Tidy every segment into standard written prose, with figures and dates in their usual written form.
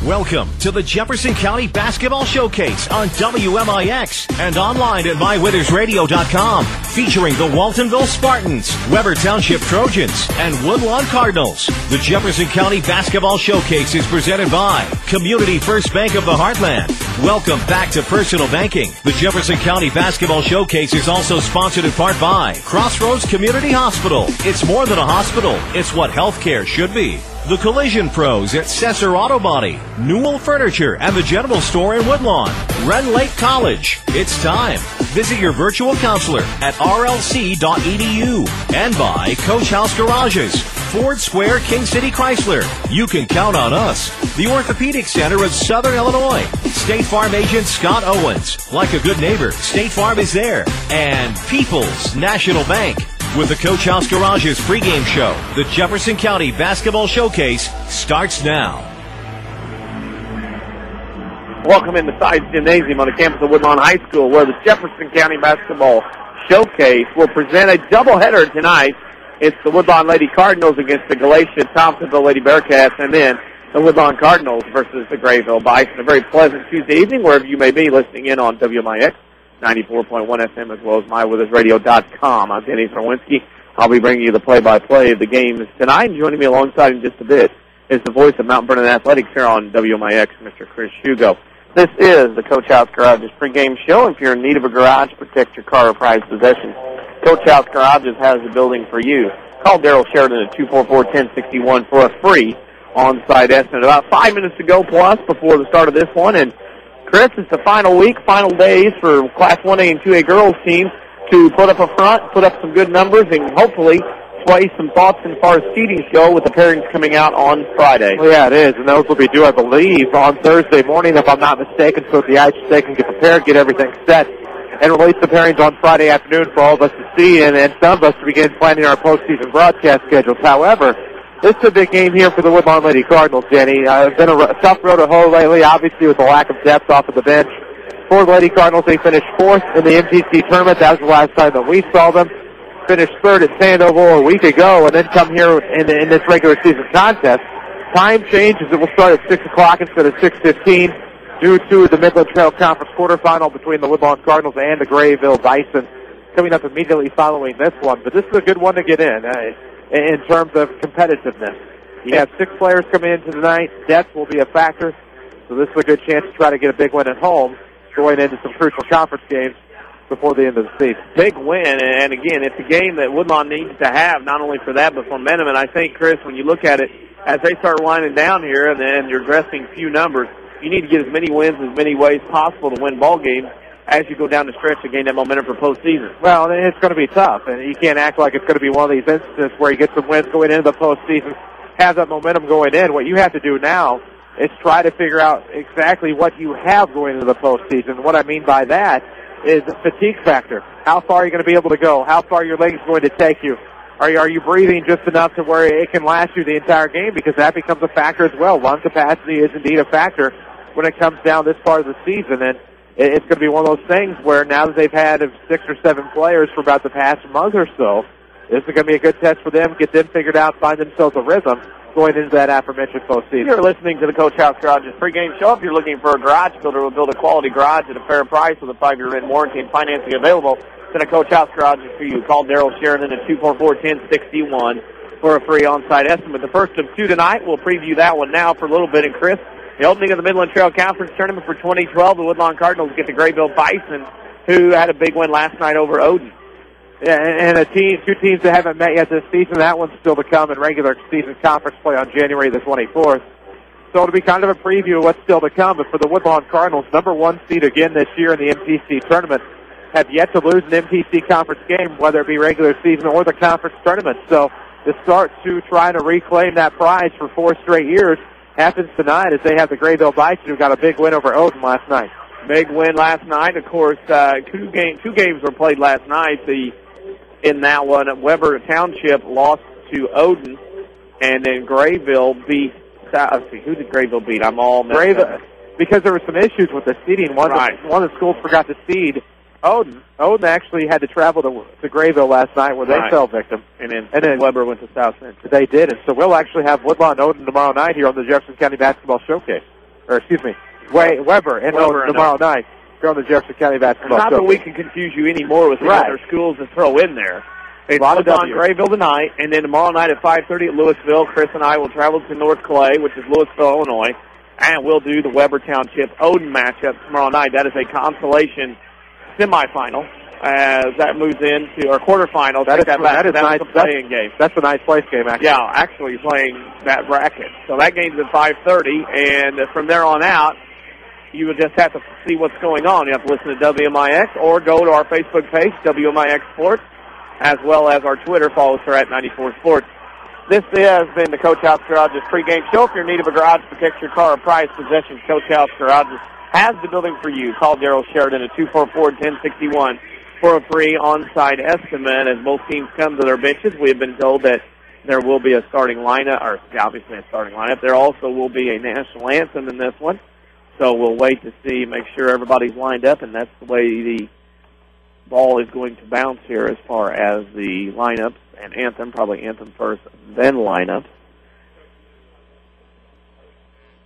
Welcome to the Jefferson County Basketball Showcase on WMIX and online at mywintersradio.com, featuring the Waltonville Spartans, Weber Township Trojans, and Woodlawn Cardinals. The Jefferson County Basketball Showcase is presented by Community First Bank of the Heartland. Welcome back to personal banking. The Jefferson County Basketball Showcase is also sponsored in part by Crossroads Community Hospital. It's more than a hospital. It's what healthcare should be. The Collision Pros at Cesar Auto Body, Newell Furniture, and the General Store in Woodlawn. Ren Lake College. It's time. Visit your virtual counselor at rlc.edu. And by Coach House Garages, Ford Square, King City Chrysler. You can count on us. The Orthopedic Center of Southern Illinois. State Farm agent Scott Owens. Like a good neighbor, State Farm is there. And People's National Bank. With the Coach House Garages pregame show, the Jefferson County Basketball Showcase starts now. Welcome into Sides Gymnasium on the campus of Woodlawn High School, where the Jefferson County Basketball Showcase will present a doubleheader tonight. It's the Woodlawn Lady Cardinals against the Galatia-Thompsonville Lady Bearcats, and then the Woodlawn Cardinals versus the Grayville Bison. A very pleasant Tuesday evening, wherever you may be listening in on WMIX 94.1 FM, as well as mywintersradio.com. I'm Denny Czerwinski. I'll be bringing you the play-by-play of the games tonight. And joining me alongside in just a bit is the voice of Mount Vernon Athletics here on WMIX, Mr. Chris Hugo. This is the Coach House Garages pregame show. If you're in need of a garage, protect your car or prized possessions, Coach House Garages has the building for you. Call Daryl Sheridan at 244-1061 for a free on-site estimate. About 5 minutes to go plus before the start of this one, and Chris, it's the final week, final days for Class 1A and 2A girls teams to put up a front, put up some good numbers, and hopefully sway some thoughts as far as seedings go with the pairings coming out on Friday. Well, yeah, it is, and those will be due, I believe, on Thursday morning, if I'm not mistaken, so the IHSA can get prepared, get everything set, and release the pairings on Friday afternoon for all of us to see, and some of us to begin planning our postseason broadcast schedules. However, this is a big game here for the Woodlawn Lady Cardinals, Jenny. It's been a tough road to hoe lately, obviously with the lack of depth off of the bench. For the Lady Cardinals, they finished fourth in the MTC tournament. That was the last time that we saw them. Finished third at Sandoval a week ago, and then come here in this regular season contest. Time changes. It will start at 6 o'clock instead of 6:15 due to the Midland Trail Conference quarterfinal between the Woodlawn Cardinals and the Grayville Bison coming up immediately following this one. But this is a good one to get in terms of competitiveness. You have 6 players coming into tonight. Depth will be a factor, so this is a good chance to try to get a big win at home going into some crucial conference games before the end of the season. Big win, and again, it's a game that Woodlawn needs to have, not only for that, but for momentum. And I think, Chris, when you look at it, as they start winding down here and then you're addressing few numbers, you need to get as many wins as many ways possible to win ball games as you go down the stretch to gain that momentum for postseason. Well, it's going to be tough, and you can't act like it's going to be one of these instances where you get some wins going into the postseason, have that momentum going in. What you have to do now is try to figure out exactly what you have going into the postseason. What I mean by that is the fatigue factor. How far are you going to be able to go? How far are your legs going to take you? Are you breathing just enough to where it can last you the entire game? Because that becomes a factor as well. Lung capacity is indeed a factor when it comes down this part of the season, and it's going to be one of those things where now that they've had 6 or 7 players for about the past month or so, this is going to be a good test for them, get them figured out, find themselves a rhythm going into that aforementioned postseason. You're listening to the Coach House Garages pregame show. If you're looking for a garage builder, we'll build a quality garage at a fair price with a 5-year written warranty and financing available. Then a Coach House Garages for you. Call Daryl Sheridan at 244-1061 for a free on-site estimate. The first of 2 tonight. We'll preview that one now for a little bit. And Chris, the opening of the Midland Trail Conference Tournament for 2012, the Woodlawn Cardinals get the Grayville Bison, who had a big win last night over Odin. Yeah, and 2 teams that haven't met yet this season. That one's still to come in regular season conference play on January the 24th. So it'll be kind of a preview of what's still to come. But for the Woodlawn Cardinals, number 1 seed again this year in the MTC tournament, have yet to lose an MTC conference game, whether it be regular season or the conference tournament. So the start to trying to reclaim that prize for 4 straight years happens tonight as they have the Grayville Bison, who got a big win over Odin last night. Big win last night. Of course, 2 games were played last night. In that one, Weber Township lost to Odin, and then Grayville beat. Let's see, who did Grayville beat? I'm all messed up. Because there were some issues with the seeding. One of the schools forgot to seed Odin. Odin actually had to travel to Grayville last night where they fell victim. And then Weber went to South Central. They did. And so we'll actually have Woodlawn Odin tomorrow night here on the Jefferson County Basketball Showcase. Weber and tomorrow night from the Jefferson County Basketball Showcase. Not that Showcase. we can confuse you anymore with the other schools to throw in there. It's on Grayville tonight, and then tomorrow night at 5:30 at Louisville, Chris and I will travel to North Clay, which is Louisville, Illinois, and we'll do the Weber Township Odin matchup tomorrow night. That is a consolation semifinal as that moves into our quarterfinal. That is nice. A playing game. That's a nice place game, actually. Yeah, actually playing that bracket. So that game's at 5:30, and from there on out, you will just have to see what's going on. You have to listen to WMIX or go to our Facebook page, WMIX Sports, as well as our Twitter. Follow us at 94 Sports. This has been the Coach House Garage's pregame show. If you're in need of a garage to protect your car or prized possessions, Coach House Garage has the building for you. Call Darryl Sheridan at 244-1061 for a free on-site estimate. As both teams come to their benches, we have been told that there will be a starting lineup, or obviously a starting lineup. There also will be a national anthem in this one. So we'll wait to see, make sure everybody's lined up, and that's the way the ball is going to bounce here as far as the lineups and anthem, probably anthem first, then lineups.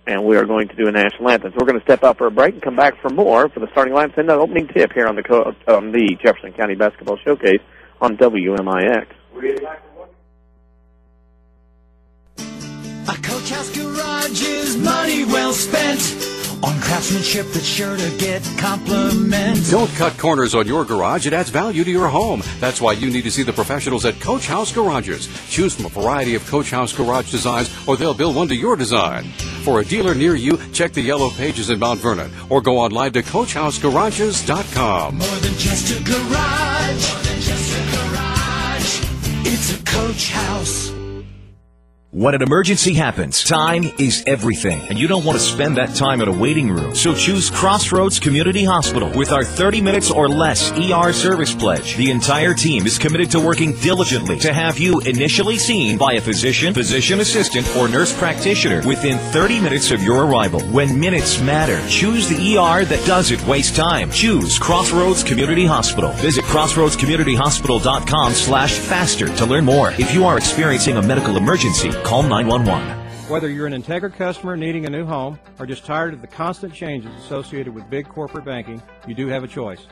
And we are going to do a national anthem. So we're going to step out for a break and come back for more for the starting lineups and the opening tip here on the Jefferson County Basketball Showcase on WMIX. A Coach House Garage is money well spent on craftsmanship that's sure to get compliments. Don't cut corners on your garage. It adds value to your home. That's why you need to see the professionals at Coach House Garages. Choose from a variety of Coach House Garage designs, or they'll build one to your design. For a dealer near you, check the yellow pages in Mount Vernon, or go online to CoachHouseGarages.com. More than just a garage. More than just a garage. It's a Coach House. When an emergency happens, time is everything, and you don't want to spend that time in a waiting room. So choose Crossroads Community Hospital with our 30 minutes or less ER service pledge. The entire team is committed to working diligently to have you initially seen by a physician, physician assistant, or nurse practitioner within 30 minutes of your arrival. When minutes matter, choose the ER that doesn't waste time. Choose Crossroads Community Hospital. Visit crossroadscommunityhospital.com/faster to learn more. If you are experiencing a medical emergency, call 911. Whether you're an Integra customer needing a new home or just tired of the constant changes associated with big corporate banking, you do have a choice.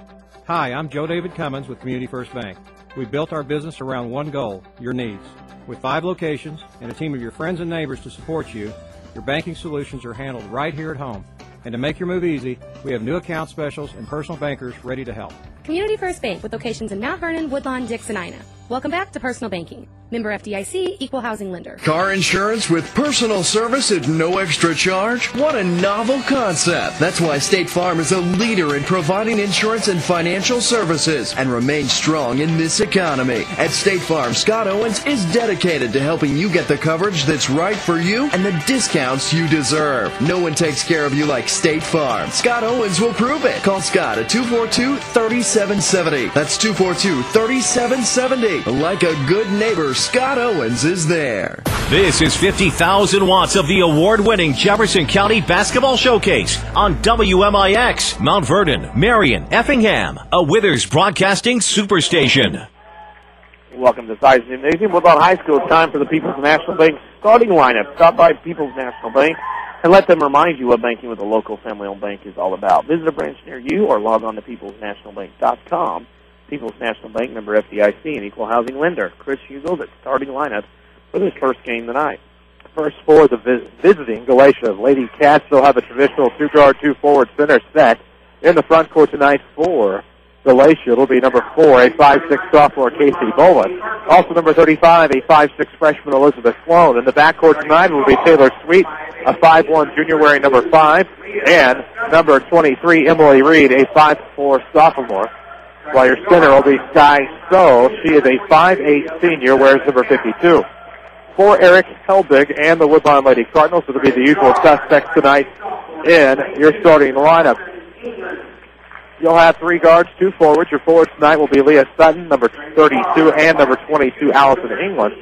Hi, I'm Joe David Cummins with Community First Bank. We built our business around one goal, your needs. With 5 locations and a team of your friends and neighbors to support you, your banking solutions are handled right here at home. And to make your move easy, we have new account specials and personal bankers ready to help. Community First Bank with locations in Mount Vernon, Woodlawn, Dix, and Ina. Welcome back to Personal Banking. Member FDIC, Equal Housing Lender. Car insurance with personal service at no extra charge? What a novel concept. That's why State Farm is a leader in providing insurance and financial services and remains strong in this economy. At State Farm, Scott Owens is dedicated to helping you get the coverage that's right for you and the discounts you deserve. No one takes care of you like State Farm. Scott Owens will prove it. Call Scott at 242-3770. That's 242-3770. Like a good neighbor, Scott Owens is there. This is 50,000 watts of the award-winning Jefferson County Basketball Showcase on WMIX, Mount Vernon, Marion, Effingham, a Withers Broadcasting Superstation. Welcome to Sides Gymnasium. Woodlawn High School. It's time for the People's National Bank starting lineup. Stop by People's National Bank and let them remind you what banking with a local family-owned bank is all about. Visit a branch near you or log on to peoplesnationalbank.com. People's National Bank, member FDIC, and Equal Housing Lender. Chris Hugo, the starting lineup for this first game tonight. First for the visiting Galatia Lady Cats. They'll have a traditional 2-guard, 2-forward center set. In the front court tonight for Galatia, it'll be number 4, a 5'6" sophomore, Casey Boland. Also number 35, a 5'6" freshman, Elizabeth Sloan. In the backcourt tonight will be Taylor Sweet, a 5'1" junior wearing number 5, and number 23, Emily Reed, a 5'4" sophomore. While your center will be Sky Stowe. She is a 5'8" senior, wears number 52. For Eric Helbig and the Woodlawn Lady Cardinals, it'll be the usual suspects tonight in your starting lineup. You'll have 3 guards, 2 forwards. Your forwards tonight will be Leah Sutton, number 32, and number 22, Allison England.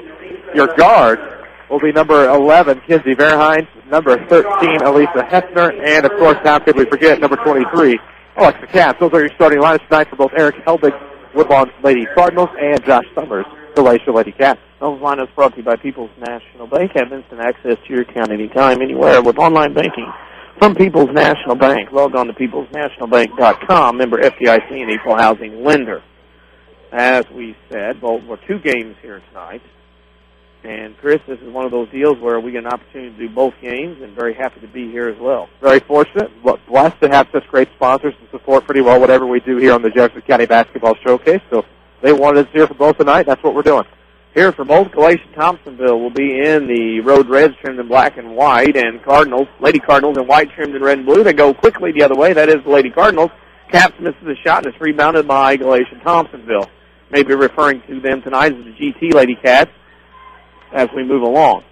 Your guards will be number 11, Kinsey Verheyen, number 13, Elisa Hefner, and, of course, how could we forget, number 23, Alexa Katz. Those are your starting lineups tonight for both Eric Helbig, Woodlawn Lady Cardinals, and Josh Summers, Galatia Lady Cats. Those lineups brought to you by People's National Bank. Have instant access to your account anytime, anywhere with online banking From People's National Bank. Log on to peoplesnationalbank.com. Member FDIC and equal housing lender. As we said, Baltimore 2 games here tonight. And, Chris, this is one of those deals where we get an opportunity to do both games, and very happy to be here as well. Very fortunate. Blessed to have such great sponsors and support pretty well whatever we do here on the Jefferson County Basketball Showcase. So they wanted us here for both tonight. That's what we're doing. Here for both, Galatia-Thompsonville will be in the road reds trimmed in black and white, and Cardinals, Lady Cardinals in white trimmed in red and blue. They go quickly the other way. That is the Lady Cardinals. Caps misses a shot, and it's rebounded by Galatia-Thompsonville. Maybe referring to them tonight as the GT Lady Cats as we move along.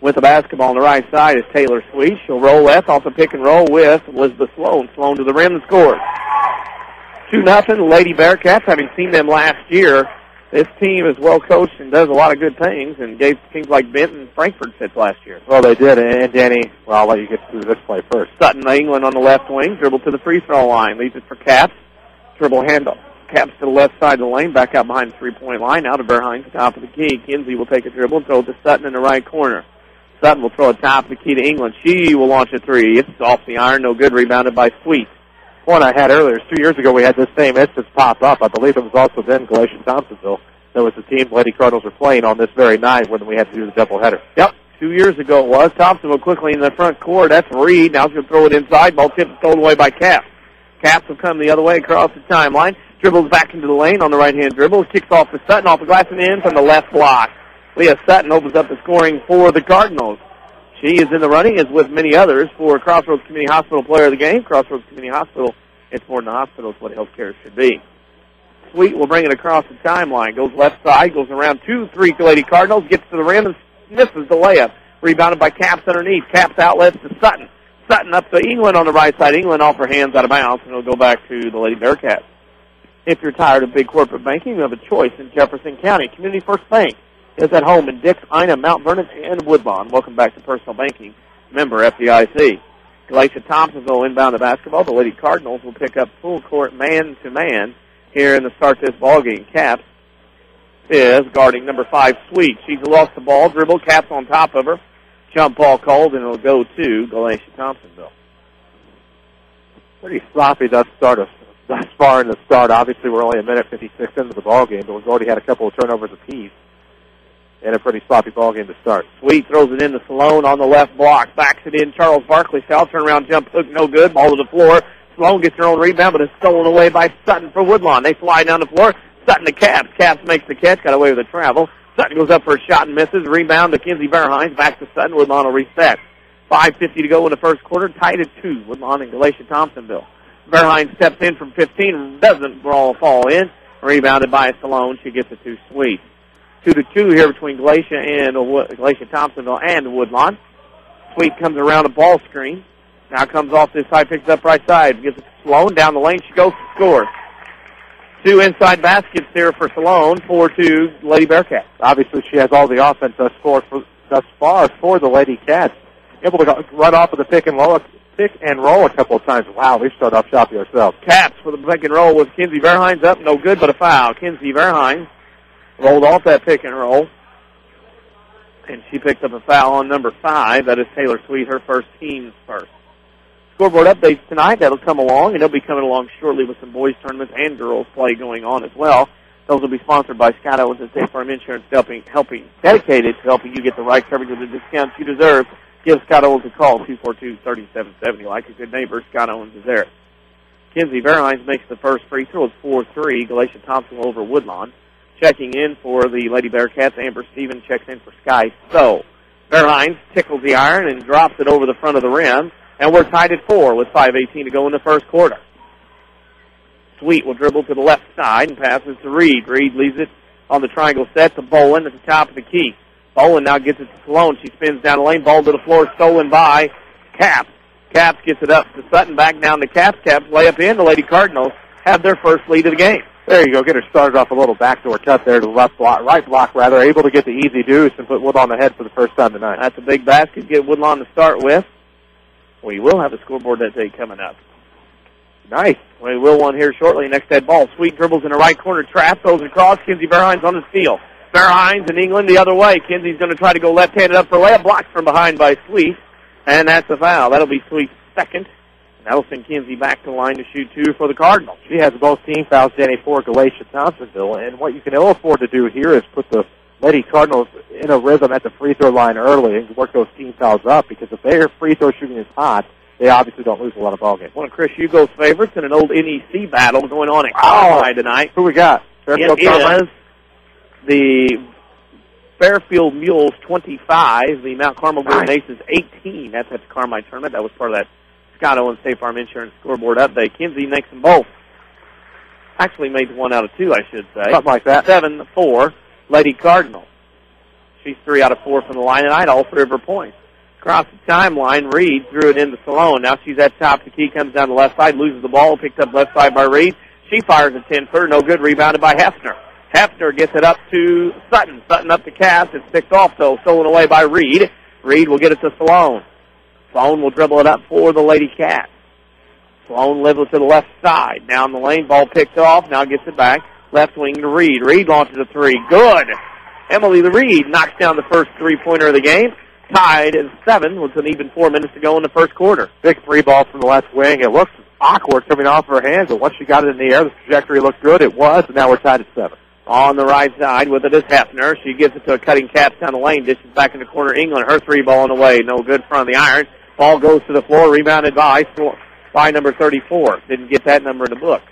With the basketball on the right side is Taylor Sweet. She'll roll left off the pick and roll with Elizabeth Sloan. Sloan to the rim and scores. 2-0, Lady Bearcats. Having seen them last year, this team is well coached and does a lot of good things and gave teams like Benton and Frankfurt fits last year. Well, they did. And Danny, well, I'll let you get through this play first. Sutton England on the left wing. Dribble to the free throw line. Leaves it for Caps. Dribble handoff. Caps to the left side of the lane, back out behind the three-point line, out of Berheim, top of the key. Kinsey will take a dribble and throw it to Sutton in the right corner. Sutton will throw it top of the key to England. She will launch a three. It's off the iron, no good, rebounded by Sweet. One I had earlier, 2 years ago, we had this same instance pop up. I believe it was also then Galatia-Thompsonville. That was the team Lady Cardinals were playing on this very night when we had to do the doubleheader. Yep, 2 years ago it was. Thompsonville quickly in the front court. That's Reed. Now he's going to throw it inside. Ball tipped and stolen away by Caps. Caps will come the other way across the timeline. Dribbles back into the lane on the right-hand dribble. Kicks off to Sutton off the glass and in from the left block. Leah Sutton opens up the scoring for the Cardinals. She is in the running, as with many others, for Crossroads Community Hospital Player of the Game. Crossroads Community Hospital, it's more than a hospital. It's what healthcare should be. Sweet will bring it across the timeline. Goes left side, goes around 2-3 Lady Cardinals, gets to the rim and misses the layup. Rebounded by Caps underneath. Caps outlets to Sutton. Sutton up to England on the right side. England off her hands out of bounds, and it'll go back to the Lady Bearcats. If you're tired of big corporate banking, you have a choice in Jefferson County. Community First Bank is at home in Dix, Ina, Mount Vernon, and Woodlawn. Welcome back to Personal Banking. Member FDIC. Galatia-Thompsonville inbound the basketball. The Lady Cardinals will pick up full court man-to-man here in the start this ball game. Caps is guarding number 5, Sweet. She's lost the ball. Dribble. Caps on top of her. Jump ball called, and it'll go to Galatia-Thompsonville. Pretty sloppy thus far in the start. Obviously, we're only a minute 56 into the ball game, but we've already had a couple of turnovers apiece. And a pretty sloppy ball game to start. Sweet throws it in to Sloan on the left block. Backs it in. Charles Barkley style. Turnaround jump hook, no good. Ball to the floor. Sloan gets her own rebound, but it's stolen away by Sutton for Woodlawn. They fly down the floor. Sutton to Caps. Caps makes the catch. Got away with the travel. Sutton goes up for a shot and misses. Rebound to Kinsey Berheim. Back to Sutton. Woodlawn will reset. 5:50 to go in the first quarter. Tied at 2. Woodlawn and Galatia-Thompsonville. Berheim steps in from 15 and doesn't fall in. Rebounded by Sloan. She gets it to Sweet. 2-2 here between Galatia-Thompsonville and Woodlawn. Sweet comes around a ball screen. Now comes off this side, picks it up right side. Gets it to Sloan. Down the lane she goes to score. 2 inside baskets here for Sloan. 4-2 Lady Bearcats. Obviously she has all the offense thus far for the Lady Cats. Able to run off of the pick and roll a couple of times. Wow, we've started off choppy ourselves. Caps for the pick and roll with Kinsey Verheim's up. No good, but a foul. Kinsey Verheim rolled off that pick and roll, and she picked up a foul on number 5. That is Taylor Sweet, her first, team's first. Scoreboard updates tonight. That'll come along, and they'll be coming along shortly with some boys tournaments and girls play going on as well. Those will be sponsored by Scott Owens and State Farm Insurance, dedicated to helping you get the right coverage with the discounts you deserve. Give Scott Owens a call, 242-3770. Like a good neighbor, Scott Owens is there. Kinsey Verheim makes the first free throw. It's 4-3. Galatia-Thompsonville over Woodlawn. Checking in for the Lady Bearcats, Amber Stevens checks in for Sky. So, Verheim tickles the iron and drops it over the front of the rim. And we're tied at 4 with 5:18 to go in the first quarter. Sweet will dribble to the left side and passes to Reed. Reed leaves it on the triangle set to Bolin at the top of the key. Bolin now gets it to Sloan. She spins down the lane. Ball to the floor, stolen by Caps. Caps gets it up to Sutton. Back down to Caps. Caps lay up in. The Lady Cardinals have their first lead of the game. There you go. Get her started off a little backdoor cut there to the right block, able to get the easy deuce and put Woodlawn ahead for the first time tonight. That's a big basket. Get Woodlawn to start with. We will have a scoreboard that day coming up. Nice. We will one here shortly. Next head ball. Sweet dribbles in the right corner. Trap throws across. Kinsey Verheim's on the steal. Verheim's in England the other way. Kinsey's going to try to go left-handed up for layup. Blocked from behind by Sweet. And that's a foul. That'll be Sweet's second. That'll send Kinsey back to the line to shoot 2 for the Cardinals. She has both team fouls, Danny, for Galatia-Thompsonville. And what you can ill afford to do here is put the Lady Cardinals in a rhythm at the free throw line early and work those team fouls up, because if their free throw shooting is hot, they obviously don't lose a lot of ball games. One of Chris Hugo's favorites in an old NEC battle going on at Carmine tonight. Who we got? It is the Fairfield Mules 25, the Mount Carmel Golden Aces 18. That's at the Carmine tournament. That was part of that Scott Owens State Farm Insurance scoreboard update. Kinsey makes them both. Actually made 1 out of 2, I should say. Something like that. 7-4, Lady Cardinals. She's 3 out of 4 from the line tonight, all 3 of her points. Across the timeline, Reed threw it into Salone. Now she's at top. The key comes down the left side, loses the ball, picked up left side by Reed. She fires a 10-footer, no good, rebounded by Hefner. Hefner gets it up to Sutton. Sutton up to Cass. It's picked off, though, stolen away by Reed. Reed will get it to Salone. Salone will dribble it up for the Lady Cats. Salone levels to the left side. Down the lane, ball picked off. Now gets it back. Left wing to Reed. Reed launches a 3. Good. Emily Reed knocks down the first 3-pointer of the game. Tied at 7 with an even 4 minutes to go in the first quarter. Big 3 ball from the left wing. It looks awkward coming off her hands, but once she got it in the air, the trajectory looked good. It was, and now we're tied at 7. On the right side with it is Hefner. She gives it to a cutting Caps down the lane. Dishes back in the corner. England, her 3 ball on the way. No good front of the iron. Ball goes to the floor, rebounded by number 34. Didn't get that number in the book.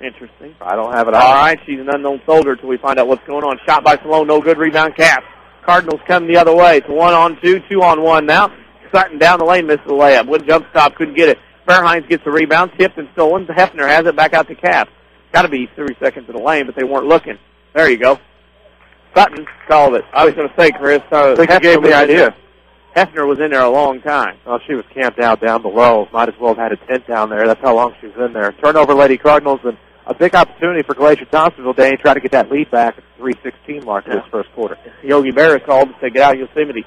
Interesting. I don't have it. All right, she's an unknown soldier until we find out what's going on. Shot by Salone, no good. Rebound Caps. Cardinals come the other way. It's 1-on-2, 2-on-1 now. Sutton down the lane, misses the layup. With jump stop, couldn't get it. Fairhines gets the rebound, tipped and stolen. Hefner has it back out to Caps. Got to be 3 seconds in the lane, but they weren't looking. There you go. Sutton called it. I was going to say, Chris, I think you gave me the idea. Hefner was in there a long time. Well, she was camped out down below. Might as well have had a tent down there. That's how long she was in there. Turnover, Lady Cardinals, and a big opportunity for Galatia-Thompsonville Day. Try to get that lead back at the 3:16 mark in this first quarter. Yogi Barris called to say, get out of Yosemite.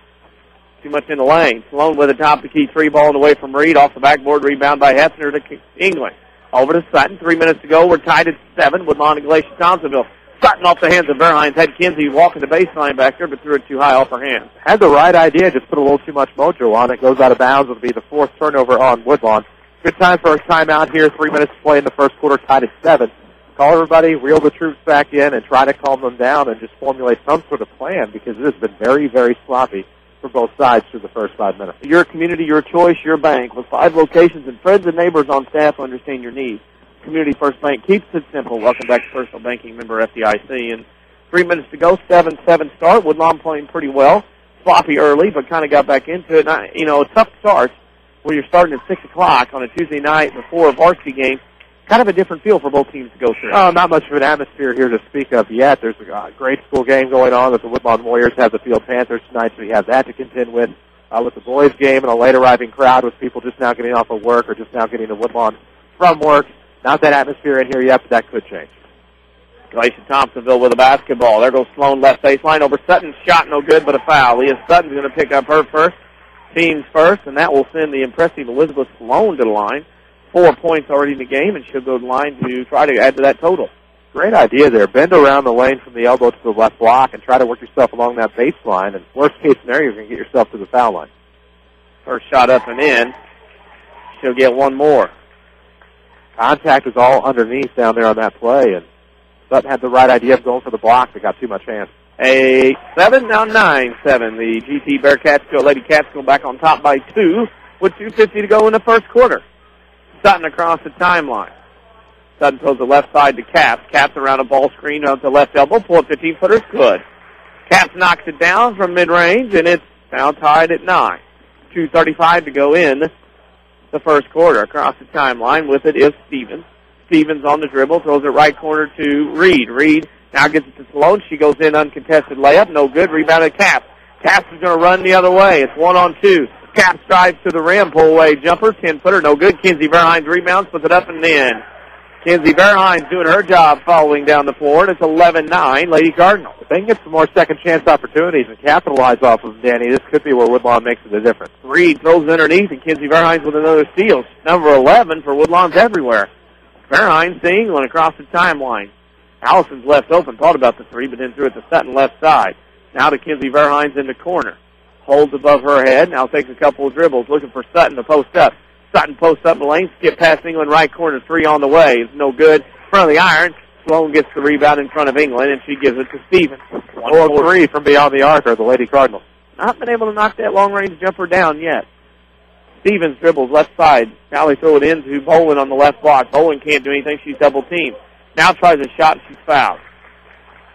Too much in the lane. Salone with a top-of-the-key 3 ball away from Reed. Off the backboard, rebound by Hefner to England. Over to Sutton. 3 minutes to go. We're tied at 7 with Woodlawn and Galatia-Thompsonville. Sutton off the hands of Verhines. Had Kinsey walking the baseline back there, but threw it too high off her hands. Had the right idea, just put a little too much mojo on it. Goes out of bounds. It'll be the 4th turnover on Woodlawn. Good time for a timeout here. 3 minutes to play in the first quarter, tied at 7. Call everybody, reel the troops back in, and try to calm them down and just formulate some sort of plan, because it has been very, very sloppy for both sides through the first 5 minutes. Your community, your choice, your bank. With 5 locations and friends and neighbors on staff who understand your needs. Community First Bank keeps it simple. Welcome back to Personal Banking, member FDIC. And 3 minutes to go, 7-7 start. Woodlawn playing pretty well. Sloppy early, but kind of got back into it. And a tough start when you're starting at 6 o'clock on a Tuesday night before a varsity game. Kind of a different feel for both teams to go through. Oh, not much of an atmosphere here to speak of yet. There's a grade school game going on that the Woodlawn Warriors have the Field Panthers tonight, so we have that to contend with the boys game and a late arriving crowd with people just now getting off of work or just now getting to Woodlawn from work. Not that atmosphere in here yet, but that could change. Galatia-Thompsonville with a basketball. There goes Sloan left baseline over Sutton. Shot no good, but a foul. Leah Sutton's going to pick up her first, team's first, and that will send the impressive Elizabeth Sloan to the line. 4 points already in the game, and she'll go to the line to try to add to that total. Great idea there. Bend around the lane from the elbow to the left block and try to work yourself along that baseline. And worst case scenario, you're going to get yourself to the foul line. First shot up and in. She'll get one more. Contact was all underneath down there on that play, and Sutton had the right idea of going for the block. They got too much hand. 8-7, now 9-7. The GT Bearcats go, Lady Cats go back on top by 2 with 2:50 to go in the first quarter. Sutton across the timeline. Sutton throws the left side to Caps. Caps around a ball screen on the left elbow. Pull up 15-footers. Good. Caps knocks it down from mid-range, and it's now tied at 9. 2:35 to go in the first quarter. Across the timeline with it is Stevens. Stevens on the dribble. Throws it right corner to Reed. Reed now gets it to Sloan. She goes in uncontested layup. No good. Rebounded Caps. Caps is going to run the other way. It's 1-on-2. Caps drives to the rim, pull away jumper, 10-footer, no good. Kinsey Verhines rebounds, puts it up and in. Kinsey Verhines doing her job following down the floor, and it's 11-9, Lady Cardinals. If they can get some more second chance opportunities and capitalize off of them, Danny, this could be where Woodlawn makes it a difference. Reed throws underneath, and Kinsey Verhines with another steal. Number 11 for Woodlawn's everywhere. Verhines to England across the timeline. Allison's left open, thought about the 3, but then threw it to Sutton left side. Now to Kinsey Verhines in the corner. Holds above her head. Now takes a couple of dribbles, looking for Sutton to post up. Sutton posts up the lane, skip past England, right corner, three on the way. It's no good. Front of the iron. Sloan gets the rebound in front of England, and she gives it to Stevens. 1-3 from beyond the arc are the Lady Cardinals. Not been able to knock that long-range jumper down yet. Stevens dribbles left side. Now they throw it into Bolin on the left block. Bolin can't do anything. She's double-teamed. Now tries a shot, and she's fouled.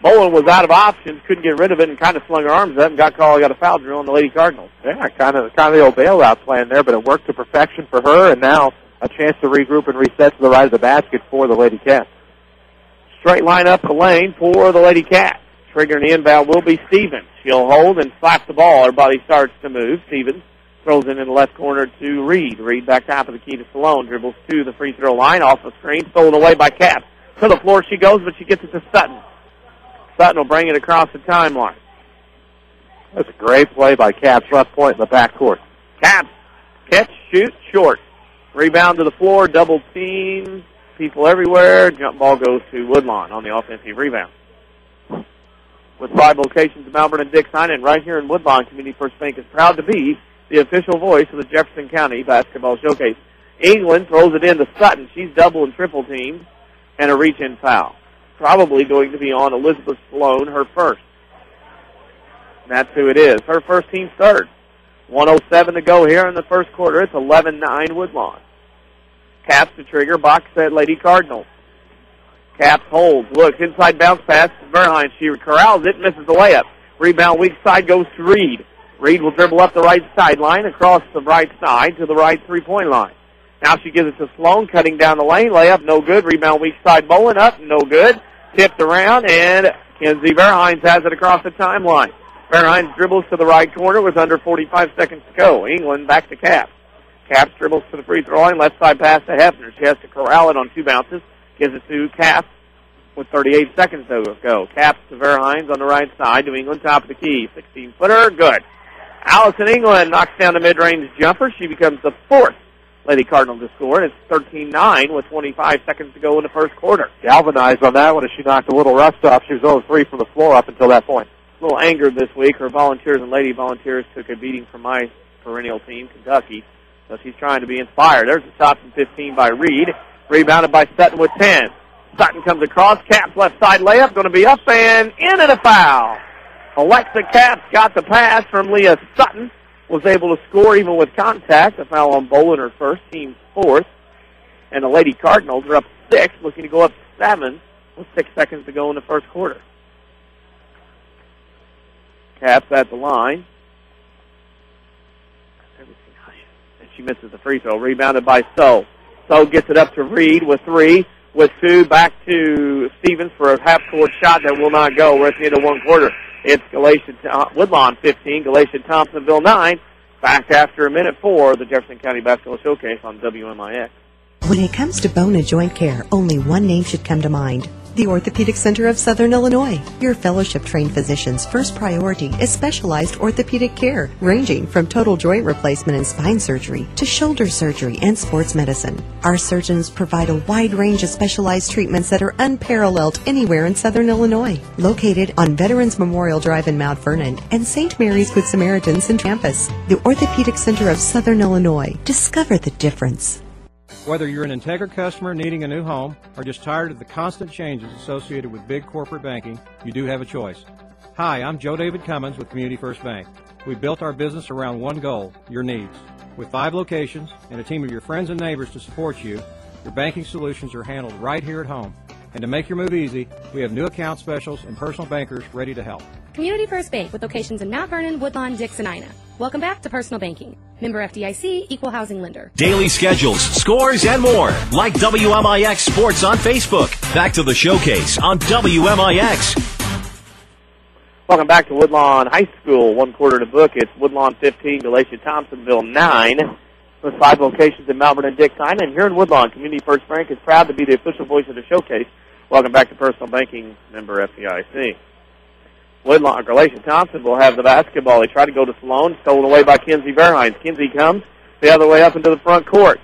Bolin was out of options, couldn't get rid of it, and kind of slung her arms up and got a foul drill on the Lady Cardinals. Yeah, kind of the old bailout plan there, but it worked to perfection for her, and now a chance to regroup and reset to the right of the basket for the Lady Cats. Straight line up the lane for the Lady Cats. Triggering the inbound will be Stevens. She'll hold and slap the ball. Her body starts to move. Stevens throws it in the left corner to Reed. Reed back top of the key to Stallone. Dribbles to the free throw line. Off the screen. Stolen away by Caps. To the floor she goes, but she gets it to Sutton. Sutton will bring it across the timeline. That's a great play by Caps. Left point in the backcourt. Caps. Catch, shoot, short. Rebound to the floor. Double team. People everywhere. Jump ball goes to Woodlawn on the offensive rebound. With 5 locations in Malvern and Dixon, and right here in Woodlawn, Community First Bank is proud to be the official voice of the Jefferson County Basketball Showcase. England throws it into Sutton. She's double and triple teamed, and a reach-in foul. Probably going to be on Elizabeth Sloan, her first. And that's who it is. Her first team third. 1:07 to go here in the first quarter. It's 11-9 Woodlawn. Caps to trigger, box set Lady Cardinals. Caps holds, looks, inside bounce pass to Verheyen. She corrals it, misses the layup. Rebound weak side goes to Reed. Reed will dribble up the right sideline, across the right side to the right three-point line. Now she gives it to Sloan, cutting down the lane. Layup, no good. Rebound weak side, Bolin up, no good. Tipped around, and Kenzie Verheyen has it across the timeline. Verheyen dribbles to the right corner with under 45 seconds to go. England back to Caps. Caps dribbles to the free throw line, left side pass to Hefner. She has to corral it on 2 bounces. Gives it to Caps with 38 seconds to go. Caps to Verheyen on the right side to England, top of the key. 16-footer, good. Allison England knocks down the mid-range jumper. She becomes the 4th Lady Cardinal to score, and it's 13-9 with 25 seconds to go in the first quarter. Galvanized on that one as she knocked a little rust off. She was 0-3 from the floor up until that point. A little angered this week. Her Volunteers and Lady Volunteers took a beating from my perennial team, Kentucky. So she's trying to be inspired. There's a shot from 15 by Reed. Rebounded by Sutton with 10. Sutton comes across. Caps left side layup. Going to be up and in and a foul. Alexa Caps got the pass from Leah Sutton. Was able to score even with contact. A foul on Bolin, her first, team's 4th. And the Lady Cardinals are up 6, looking to go up 7 with 6 seconds to go in the first quarter. Caps at the line. And she misses the free throw. Rebounded by So. So gets it up to Reed with 3, with 2, back to Stevens for a half-court shot that will not go. We're at the end of 1 quarter. It's Woodlawn 15, Galatia-Thompsonville 9. Back after a minute for the Jefferson County Basketball Showcase on WMIX. When it comes to bone and joint care, only one name should come to mind. The Orthopedic Center of Southern Illinois. Your fellowship-trained physician's first priority is specialized orthopedic care, ranging from total joint replacement and spine surgery to shoulder surgery and sports medicine. Our surgeons provide a wide range of specialized treatments that are unparalleled anywhere in Southern Illinois. Located on Veterans Memorial Drive in Mount Vernon and St. Mary's Good Samaritans in Campus, the Orthopedic Center of Southern Illinois. Discover the difference. Whether you're an Integra customer needing a new home or just tired of the constant changes associated with big corporate banking, you do have a choice. Hi, I'm Joe David Cummins with Community First Bank. We built our business around one goal, your needs. With 5 locations and a team of your friends and neighbors to support you, your banking solutions are handled right here at home. And to make your move easy, we have new account specials and personal bankers ready to help. Community First Bank with locations in Mount Vernon, Woodlawn, Dixon, Ina. Welcome back to Personal Banking. Member FDIC, Equal Housing Lender. Daily schedules, scores, and more. Like WMIX Sports on Facebook. Back to the showcase on WMIX. Welcome back to Woodlawn High School. 1 quarter to book. It's Woodlawn 15, Galatia-Thompsonville 9. With 5 locations in Malvern and Dixon. And here in Woodlawn, Community First Bank is proud to be the official voice of the showcase. Welcome back to Personal Banking, member FDIC. Woodlawn, Galatia-Thompson will have the basketball. They try to go to Sloan, stolen away by Kenzie Verheyen. Kenzie comes the other way up into the front court.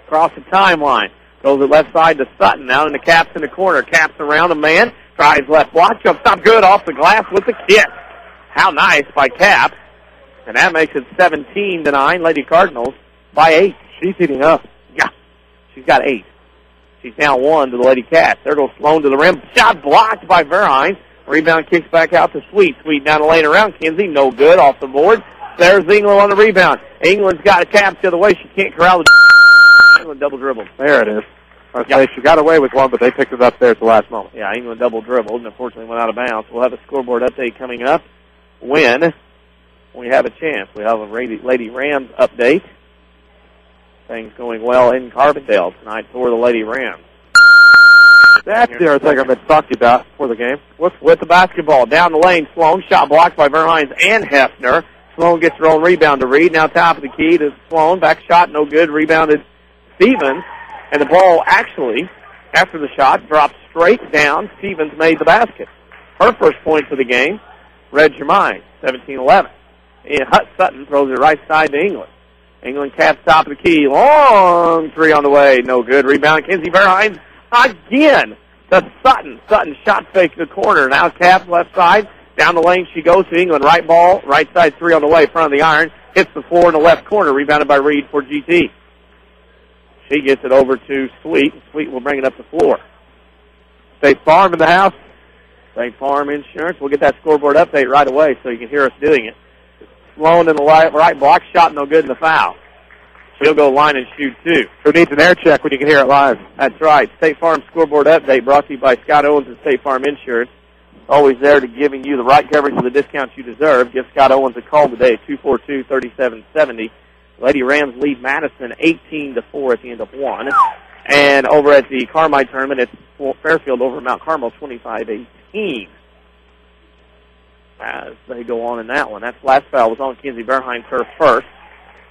Across the timeline. Goes it left side to Sutton. Now in the Caps in the corner. Caps around a man. Tries left block. Jump stop good off the glass with the kiss. How nice by Caps. And that makes it 17-9. Lady Cardinals by 8. She's heating up. Yeah, she's got 8. She's now 1 to the Lady Cats. There goes Sloan to the rim. Shot blocked by Verheyen. Rebound kicks back out to Sweet. Sweet down the lane around Kinsey. No good. Off the board. There's England on the rebound. England's got a cap the other way. She can't corral the England double dribbled. There it is. She got away with one, but they picked it up there at the last moment. Yeah, England double dribbled and unfortunately went out of bounds. We'll have a scoreboard update coming up when we have a chance. We have a Lady Rams update. Things going well in Carbondale tonight for the Lady Rams. That's the other thing I've been talking about for the game. With the basketball. Down the lane, Sloan. Shot blocked by Verheyen and Hefner. Sloan gets her own rebound to Reed. Now top of the key to Sloan. Back shot, no good. Rebounded Stevens. And the ball actually, after the shot, dropped straight down. Stevens made the basket. Her first point for the game. Read your mind. 17-11. And Sutton throws it right side to England. England Cats top of the key. Long three on the way. No good. Rebound. Kinsey Verheyen again to Sutton. Sutton shot fake to the corner. Now Cats left side. Down the lane she goes to England. Right ball. Right side three on the way. Front of the iron. Hits the floor in the left corner. Rebounded by Reed for GT. She gets it over to Sweet. Sweet will bring it up the floor. State Farm in the house. State Farm Insurance. We'll get that scoreboard update right away so you can hear us doing it. Sloan in the right block. Shot no good in the foul. She'll go line and shoot 2. Who needs an air check when you can hear it live? That's right. State Farm scoreboard update brought to you by Scott Owens and State Farm Insurance. Always there to giving you the right coverage of the discounts you deserve. Give Scott Owens a call today at 242-3770. Lady Rams lead Madison 18-4 at the end of 1. And over at the Carmine tournament, it's Fairfield over Mount Carmel 25-18. As they go on in that one. That last foul was on Kinsey Verheyen, her first.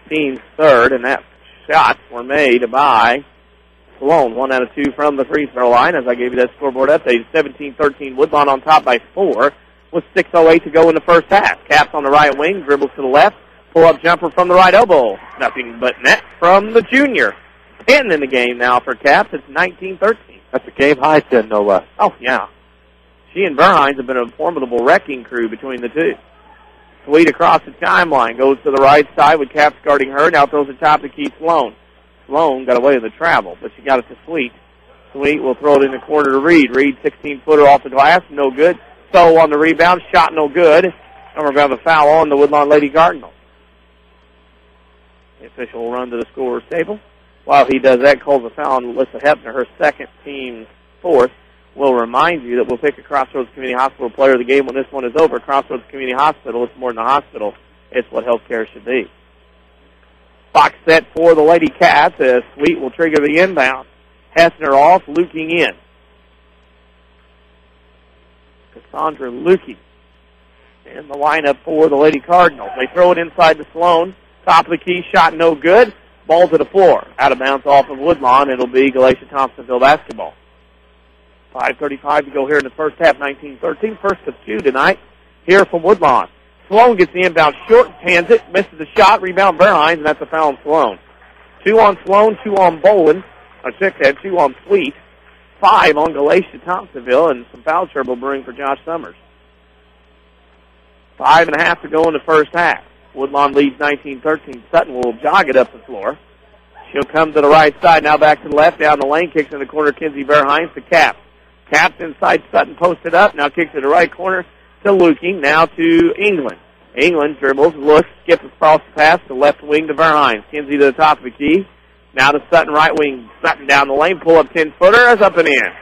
Team's third, and that shots were made by Sloan. 1 out of 2 from the free throw line. As I gave you that scoreboard update, 17-13. Woodlawn on top by 4 with 6:08 to go in the first half. Caps on the right wing, dribbles to the left. Pull-up jumper from the right elbow. Nothing but net from the junior. 10 in the game now for Caps. It's 19-13. That's a game high 10, no less. Oh, yeah. She and Verheyen have been a formidable wrecking crew between the two. Sweet across the timeline. Goes to the right side with Caps guarding her. Now throws it top to keep Sloan. Sloan got away with the travel, but she got it to Sweet. Sweet will throw it in the corner to Reed. Reed, 16-footer off the glass. No good. So on the rebound. Shot no good. And we're going to have a foul on the Woodlawn Lady Cardinals. The official will run to the scorer's table. While he does that, calls a foul on Alyssa Hefner, her second, team's fourth. We'll remind you that we'll pick a Crossroads Community Hospital player of the game when this one is over. Crossroads Community Hospital, it's more than a hospital. It's what healthcare should be. Box set for the Lady Cats as Sweet will trigger the inbound. Hefner off, Lukey in. Cassandra Lukey in the lineup for the Lady Cardinals. They throw it inside to Sloan. Top of the key, shot no good. Ball to the floor. Out of bounds off of Woodlawn. It'll be Galatia-Thompsonville basketball. 5:35 to go here in the first half, 19-13. First of 2 tonight here from Woodlawn. Sloan gets the inbound short, hands it, misses the shot, rebound Verheyen, and that's a foul on Sloan. 2 on Sloan, 2 on Bolin. I checked that, 2 on Sweet. 5 on Galatia-Thompsonville, and some foul trouble brewing for Josh Summers. 5.5 to go in the first half. Woodlawn leads 19-13. Sutton will jog it up the floor. She'll come to the right side, now back to the left, down the lane, kicks in the corner, Kinsey Verheyen to Caps. Caps inside, Sutton posted up, now kicks to the right corner to Lukey, now to England. England dribbles, looks, skips across the pass to left wing to Verheyen. Kinsey to the top of the key, now to Sutton right wing. Sutton down the lane, pull up 10-footer, is up and in.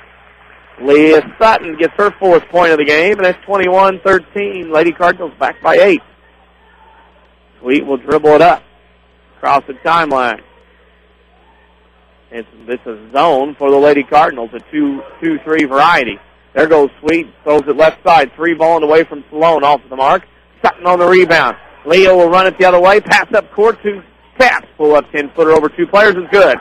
Leah Sutton gets her fourth point of the game, and it's 21-13. Lady Cardinals back by 8. Sweet will dribble it up across the timeline. This is zone for the Lady Cardinals, a 2-3 variety. There goes Sweet, throws it left side, 3 balling away from Sloan off of the mark. Sutton on the rebound. Leo will run it the other way, pass up court to Caps. Pull up 10-footer over 2 players is good.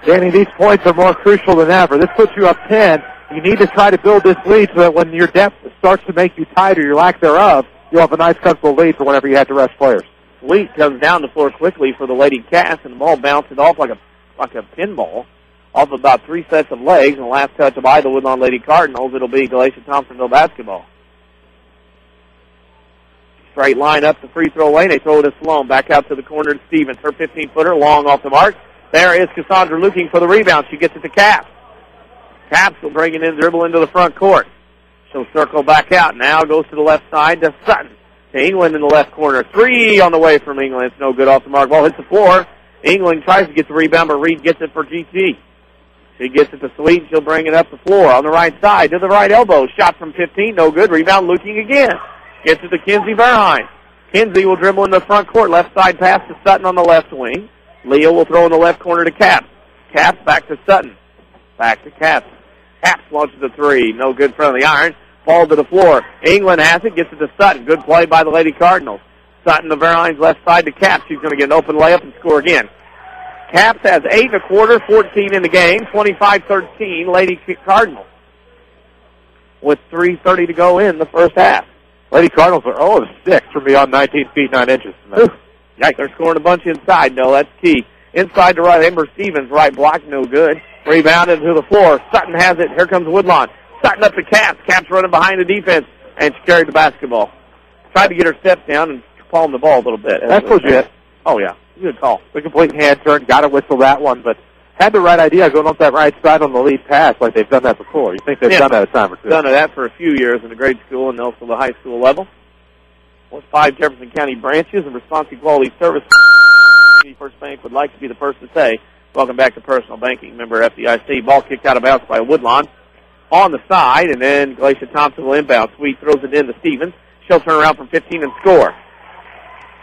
Danny, these points are more crucial than ever. This puts you up 10. You need to try to build this lead so that when your depth starts to make you tight or your lack thereof, you'll have a nice comfortable lead for whenever you have to rest players. Sweet comes down the floor quickly for the Lady Cats, and the ball bounces off like a pinball off about 3 sets of legs, and the last touch by the Woodlawn Lady Cardinals, it'll be Galatia-Thompsonville basketball. Straight line up the free throw lane. They throw it to Sloan. Back out to the corner to Stevens. Her 15-footer, long off the mark. There is Cassandra looking for the rebound. She gets it to Caps. Caps will bring it in, dribble into the front court. She'll circle back out. Now goes to the left side to Sutton. To England in the left corner. 3 on the way from England. It's no good off the mark. Ball hits the floor. England tries to get the rebound, but Reed gets it for GT. She gets it to Sweet. She'll bring it up the floor on the right side to the right elbow. Shot from 15. No good. Rebound looking again. Gets it to Kinsey Verheyen. Kinsey will dribble in the front court. Left side pass to Sutton on the left wing. Leah will throw in the left corner to Caps. Caps back to Sutton. Back to Caps. Caps launches a 3. No good in front of the iron. Ball to the floor. England has it. Gets it to Sutton. Good play by the Lady Cardinals. Sutton to Verhein's left side to Caps. She's going to get an open layup and score again. Caps has 8 1/4, 14 in the game. 25-13 Lady Cardinals. With 3:30 to go in the first half. Lady Cardinals are 0 of 6 from beyond 19 feet 9 inches. Yikes, they're scoring a bunch inside. No, that's key. Inside to right. Amber Stevens, right block, no good. Rebounded to the floor. Sutton has it. Here comes Woodlawn. Sutton up to Caps. Caps running behind the defense, and she carried the basketball. Tried to get her steps down and palm the ball a little bit. That's legit. Oh, yeah. Good call. The complete hand turn. Got to whistle that one, but had the right idea going up that right side on the lead pass like they've done that before. You think they've done that a time or two? Done that for a few years in the grade school and also the high school level. With 5 Jefferson County branches and responsive quality service, First Bank would like to be the first to say, welcome back to Personal Banking. Member FDIC. Ball kicked out of bounds by Woodlawn on the side, and then Galatia-Thompsonville will inbound. Sweet throws it in to Stevens. She'll turn around from 15 and score.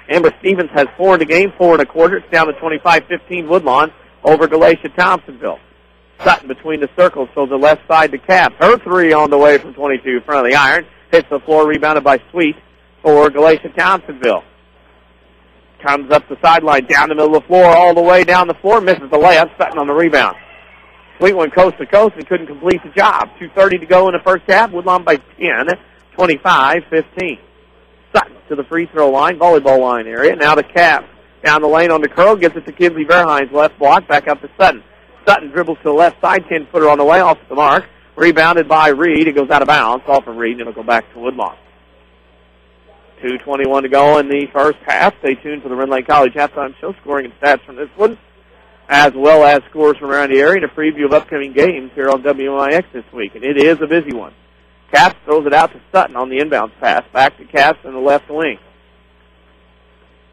Amber Stevens has 4 in the game, 4 1/4. It's down to 25-15 Woodlawn over Galatia-Thompsonville. Sutton between the circles, so the left side to Caps. Her 3 on the way from 22 in front of the iron. Hits the floor, rebounded by Sweet for Galatia-Thompsonville. Comes up the sideline, down the middle of the floor, all the way down the floor, misses the layup. Sutton on the rebound. Sweet went coast to coast and couldn't complete the job. 2:30 to go in the first half. Woodlawn by 10, 25-15. Sutton to the free throw line, volleyball line area. Now the Caps. Down the lane on the curl, gets it to Kinsey Verhein's left block, back up to Sutton. Sutton dribbles to the left side, 10-footer on the way, off the mark. Rebounded by Reed. It goes out of bounds, off of Reed, and it'll go back to Woodlawn. 2:21 to go in the first half. Stay tuned for the Ren Lake College halftime show, scoring and stats from this one, as well as scores from around the area and a preview of upcoming games here on WMIX this week. And it is a busy one. Caps throws it out to Sutton on the inbounds pass. Back to Caps in the left wing.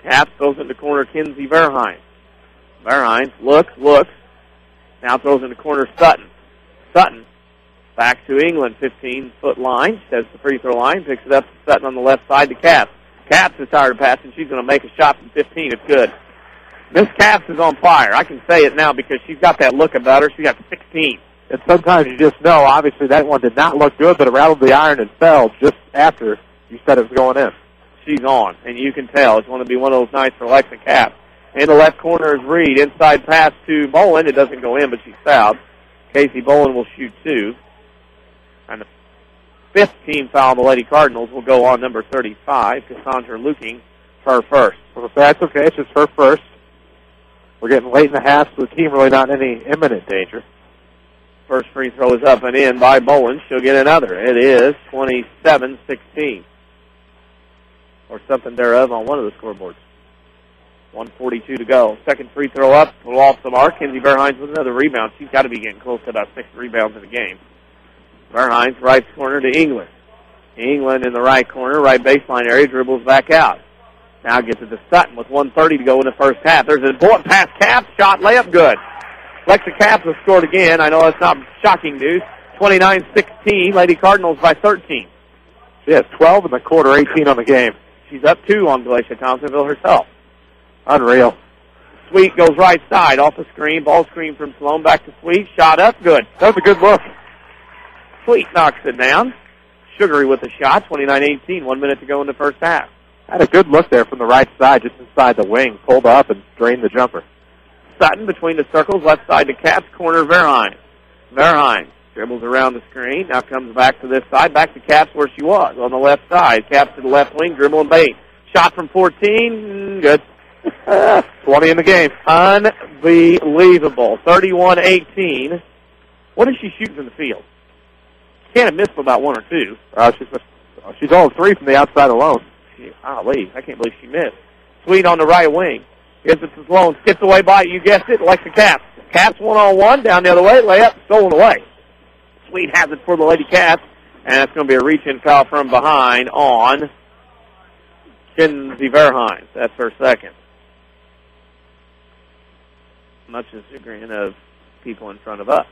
Caps throws in the corner Kinsey Verheyen. Verheyen looks. Now throws in the corner Sutton. Sutton back to England, 15-foot line. Says the free throw line. Picks it up to Sutton on the left side to Caps. Caps is tired of passing. She's going to make a shot from 15. It's good. Miss Caps is on fire. I can say it now because she's got that look about her. She got 16. And sometimes you just know, obviously that one did not look good, but it rattled the iron and fell just after you said it was going in. She's on, and you can tell. It's going to be one of those nights for Alexa Caps. In the left corner is Reed. Inside pass to Bolin. It doesn't go in, but she's fouled. Casey Bolin will shoot 2. And the 5th team foul on the Lady Cardinals will go on number 35, Cassandra Luking, her first. Well, if that's okay, it's just her first. We're getting late in the half, so the team really not in any imminent danger. First free throw is up and in by Bolin. She'll get another. It is 27-16. Or something thereof on one of the scoreboards. 1:42 to go. Second free throw up, pull off the mark. Kinsey Verheyen with another rebound. She's got to be getting close to about 6 rebounds in the game. Verheyen right corner to England. England in the right corner, right baseline area, dribbles back out. Now gets it to Sutton with 1:30 to go in the first half. There's a bullet pass, Caps, shot, layup, good. Alexa Caps has scored again. I know that's not shocking news. 29-16, Lady Cardinals by 13. She has 12 in the quarter, 18 on the game. She's up 2 on Galatia-Thompsonville herself. Unreal. Sweet goes right side, off the screen. Ball screen from Sloan, back to Sweet. Shot up, good. That was a good look. Sweet knocks it down. Sugary with the shot, 29-18, 1 minute to go in the first half. Had a good look there from the right side, just inside the wing. Pulled up and drained the jumper. Sutton between the circles, left side to Caps, corner Verheyen. Verheyen dribbles around the screen, now comes back to this side, back to Caps where she was, on the left side. Caps to the left wing, dribble and bait. Shot from 14, good. 20 in the game. Unbelievable. 31-18. What is she shooting from the field? She can't have missed for about 1 or 2. She's all 3 from the outside alone. Golly, I can't believe she missed. Sweet on the right wing. Gives it to Sloan. Skips away by it. You guessed it. Like the Caps. Caps one-on-one. Down the other way. Layup. Stolen away. Sweet has it for the Lady Cats. And it's going to be a reach-in foul from behind on Kinsey Verheim. That's her second. Much as chagrin of people in front of us.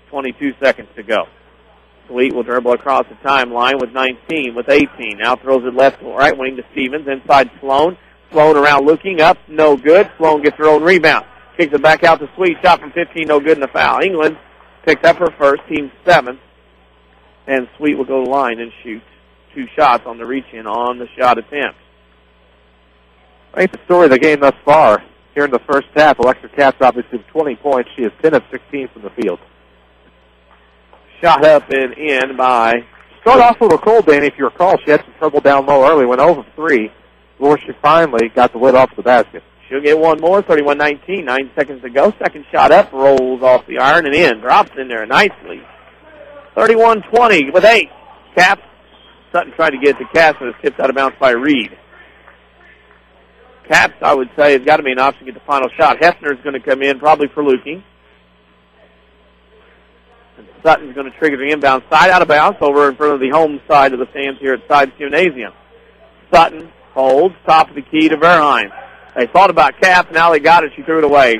22 seconds to go. Sweet will dribble across the timeline with 19, with 18. Now throws it left or right wing to Stevens. Inside Sloan. Sloan around looking up. No good. Sloan gets her own rebound. Kicks it back out to Sweet. Shot from 15. No good in the foul. England picked up her first. Team 7th. And Sweet will go to the line and shoot 2 shots on the reach-in on the shot attempt. I think the story of the game thus far, here in the first half, Alexa Caps obviously with 20 points. She is 10 of 16 from the field. Shot up and in by... Started off a little cold, Danny, if you recall. She had some trouble down low early, went over 3, before she finally got the lid off the basket. She'll get one more, 31-19, 9 seconds to go. Second shot up, rolls off the iron and in. Drops in there nicely. 31-20 with 8. Caps. Sutton tried to get it to Caps, but it's tipped out of bounds by Reed. Caps, I would say, has got to be an option to get the final shot. Hefner's going to come in, probably for Lukey. And Sutton's going to trigger the inbound side out of bounds over in front of the home side of the stands here at Sides Gymnasium. Sutton holds, top of the key to Verheim. They thought about Caps, now they got it, she threw it away.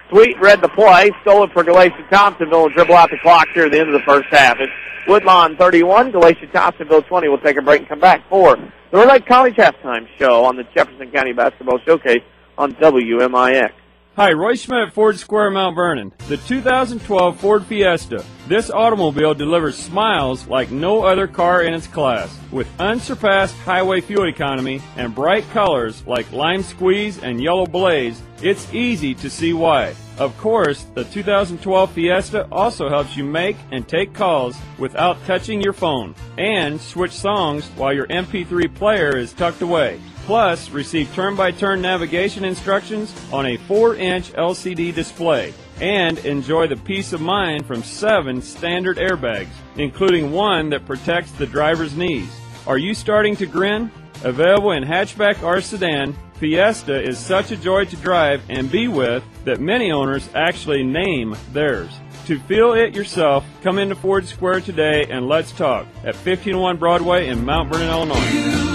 Sweet read the play, stole it for Galatia-Thompsonville and dribble out the clock here at the end of the first half. It's Woodlawn 31, Galatia-Thompsonville 20. We'll take a break and come back for the Red Lake College Halftime Show on the Jefferson County Basketball Showcase on WMIX. Hi, Roy Schmidt, Ford Square, Mount Vernon. The 2012 Ford Fiesta. This automobile delivers smiles like no other car in its class. With unsurpassed highway fuel economy and bright colors like lime squeeze and yellow blaze, it's easy to see why. Of course, the 2012 Fiesta also helps you make and take calls without touching your phone, and switch songs while your MP3 player is tucked away. Plus, receive turn-by-turn navigation instructions on a 4-inch LCD display. And enjoy the peace of mind from 7 standard airbags, including one that protects the driver's knees. Are you starting to grin? Available in hatchback or sedan, Fiesta is such a joy to drive and be with that many owners actually name theirs. To feel it yourself, come into Ford Square today and let's talk at 1501 Broadway in Mount Vernon, Illinois.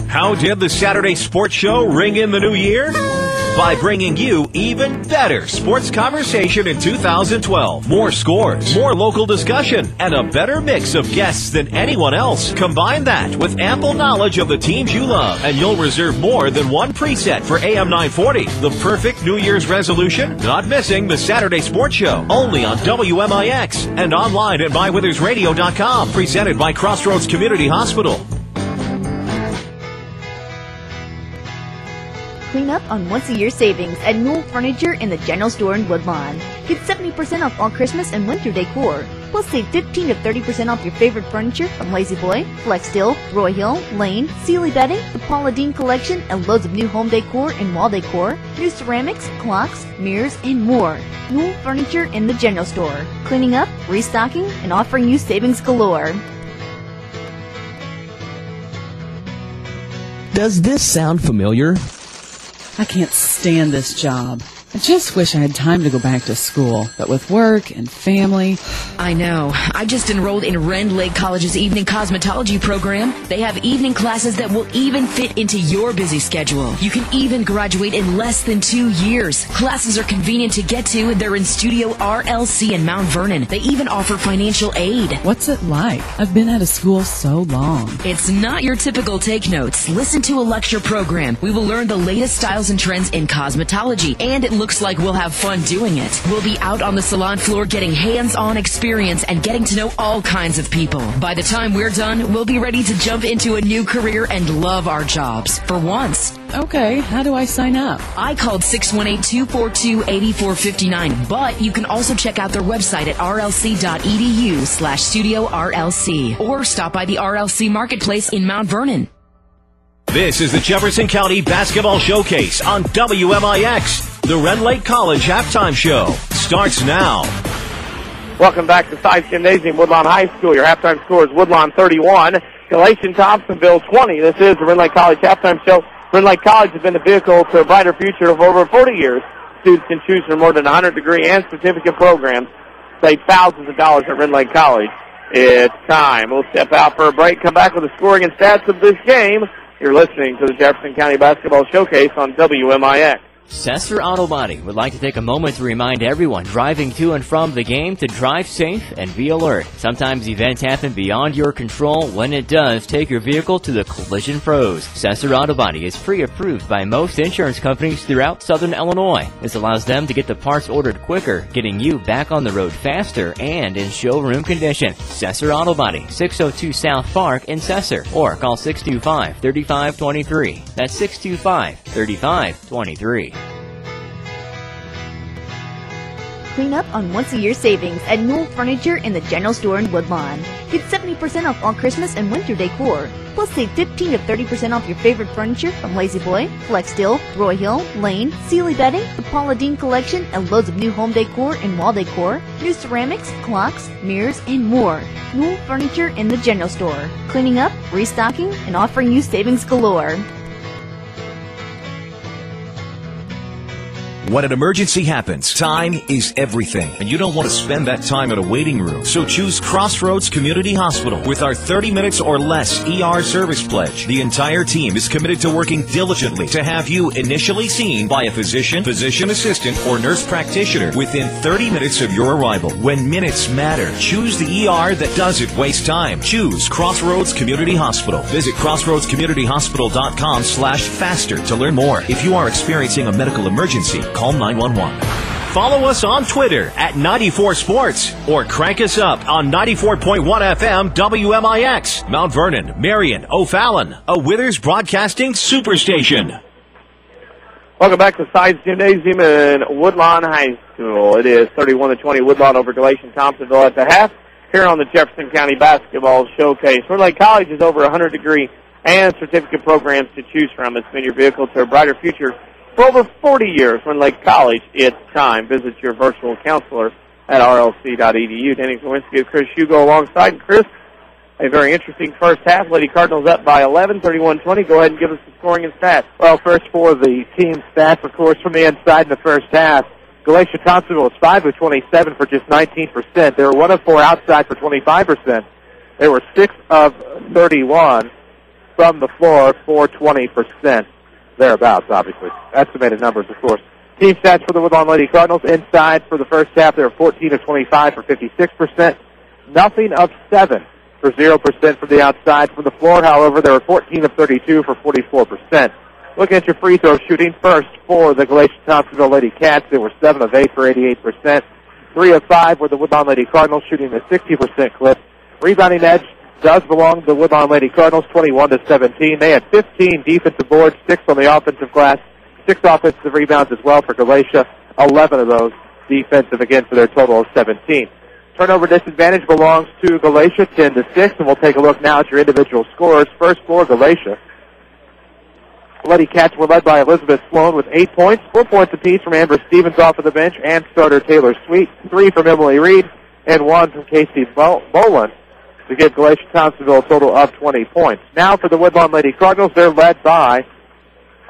How did the Saturday Sports Show ring in the new year? By bringing you even better sports conversation in 2012. More scores, more local discussion, and a better mix of guests than anyone else. Combine that with ample knowledge of the teams you love, and you'll reserve more than one preset for AM 940. The perfect New Year's resolution? Not missing the Saturday Sports Show. Only on WMIX and online at mywithersradio.com. Presented by Crossroads Community Hospital. Clean up on once-a-year savings at Newell Furniture in the General Store in Woodlawn. Get 70% off all Christmas and winter decor. Plus, save 15 to 30% off your favorite furniture from Lazy Boy, Flex Steel, Roy Hill, Lane, Sealy Bedding, the Paula Deen Collection, and loads of new home decor and wall decor, new ceramics, clocks, mirrors, and more. Newell Furniture in the General Store. Cleaning up, restocking, and offering you savings galore. Does this sound familiar? I can't stand this job. I just wish I had time to go back to school, but with work and family... I know. I just enrolled in Rend Lake College's evening cosmetology program. They have evening classes that will even fit into your busy schedule. You can even graduate in less than 2 years. Classes are convenient to get to, and they're in Studio RLC in Mount Vernon. They even offer financial aid. What's it like? I've been out of school so long. It's not your typical take notes. Listen to a lecture program. We will learn the latest styles and trends in cosmetology, and it looks like we'll have fun doing it. We'll be out on the salon floor getting hands-on experience and getting to know all kinds of people. By the time we're done, we'll be ready to jump into a new career and love our jobs for once. Okay, how do I sign up? I called 618-242-8459, but you can also check out their website at rlc.edu/Studio RLC or stop by the RLC Marketplace in Mount Vernon. This is the Jefferson County Basketball Showcase on WMIX. The Red Lake College Halftime Show starts now. Welcome back to Sides Gymnasium, Woodlawn High School. Your halftime score is Woodlawn 31, Galatia-Thompsonville 20. This is the Rend Lake College halftime show. Rend Lake College has been the vehicle to a brighter future for over 40 years. Students can choose from more than 100 degree and certificate programs. Save thousands of dollars at Rend Lake College. It's time. We'll step out for a break, come back with the scoring and stats of this game. You're listening to the Jefferson County Basketball Showcase on WMIX. Sesser Auto Body would like to take a moment to remind everyone driving to and from the game to drive safe and be alert. Sometimes events happen beyond your control. When it does, take your vehicle to the Collision Pros. Sesser Auto Body is pre-approved by most insurance companies throughout Southern Illinois. This allows them to get the parts ordered quicker, getting you back on the road faster and in showroom condition. Sesser Auto Body, 602 South Park in Sesser, or call 625-3523. That's 625-3523. Clean up on once-a-year savings at Newell Furniture in the General Store in Woodlawn. Get 70% off all Christmas and winter decor. Plus, save 15 to 30% off your favorite furniture from Lazy Boy, Flex Steel, Roy Hill, Lane, Sealy Bedding, the Paula Deen Collection, and loads of new home decor and wall decor, new ceramics, clocks, mirrors, and more. Newell Furniture in the General Store. Cleaning up, restocking, and offering you savings galore. When an emergency happens, time is everything, and you don't want to spend that time in a waiting room. So choose Crossroads Community Hospital. With our 30 minutes or less ER service pledge, the entire team is committed to working diligently to have you initially seen by a physician, physician assistant, or nurse practitioner within 30 minutes of your arrival. When minutes matter, choose the ER that doesn't waste time. Choose Crossroads Community Hospital. Visit crossroadscommunityhospital.com/faster to learn more. If you are experiencing a medical emergency, call 911. Follow us on Twitter at 94sports or crank us up on 94.1 FM WMIX, Mount Vernon, Marion, O'Fallon, a Withers Broadcasting Superstation. Welcome back to Sides Gymnasium in Woodlawn High School. It is 31-20 Woodlawn over Galatia-Thompsonville at the half here on the Jefferson County Basketball Showcase. Rend Lake College has over 100 degree and certificate programs to choose from. It's been your vehicle to a brighter future for over 40 years. Rend Lake College, it's time. Visit your virtual counselor at rlc.edu. Danny Czerwinski and Chris Hugo alongside. Chris, a very interesting first half. Lady Cardinals up by 11, 31-20. Go ahead and give us the scoring and stats. Well, first for the team stats, of course, from the inside in the first half. Galatia-Thompsonville was 5 of 27 for just 19%. They were 1 of 4 outside for 25%. They were 6 of 31 from the floor for 20%. Thereabouts, obviously. Estimated numbers, of course. Team stats for the Woodlawn Lady Cardinals. Inside for the first half, they were 14 of 25 for 56%. Nothing of 7 for 0% from the outside. From the floor, however, they were 14 of 32 for 44%. Looking at your free throw shooting, first for the Galatia-Thompsonville Lady Cats, they were 7 of 8 for 88%. 3 of 5 were the Woodlawn Lady Cardinals, shooting a 60% clip. Rebounding edge does belong to the Woodlawn Lady Cardinals, 21-17. They had 15 defensive boards, 6 on the offensive glass, 6 offensive rebounds as well for Galatia, 11 of those defensive, again, for their total of 17. Turnover disadvantage belongs to Galatia, 10-6, and we'll take a look now at your individual scores. First for Galatia. Lady Cats were led by Elizabeth Sloan with 8 points, 4 points apiece from Amber Stevens off of the bench, and starter Taylor Sweet, 3 from Emily Reed, and 1 from Casey Boland, to give Galatia-Thompsonville a total of 20 points. Now for the Woodlawn Lady Cardinals, they're led by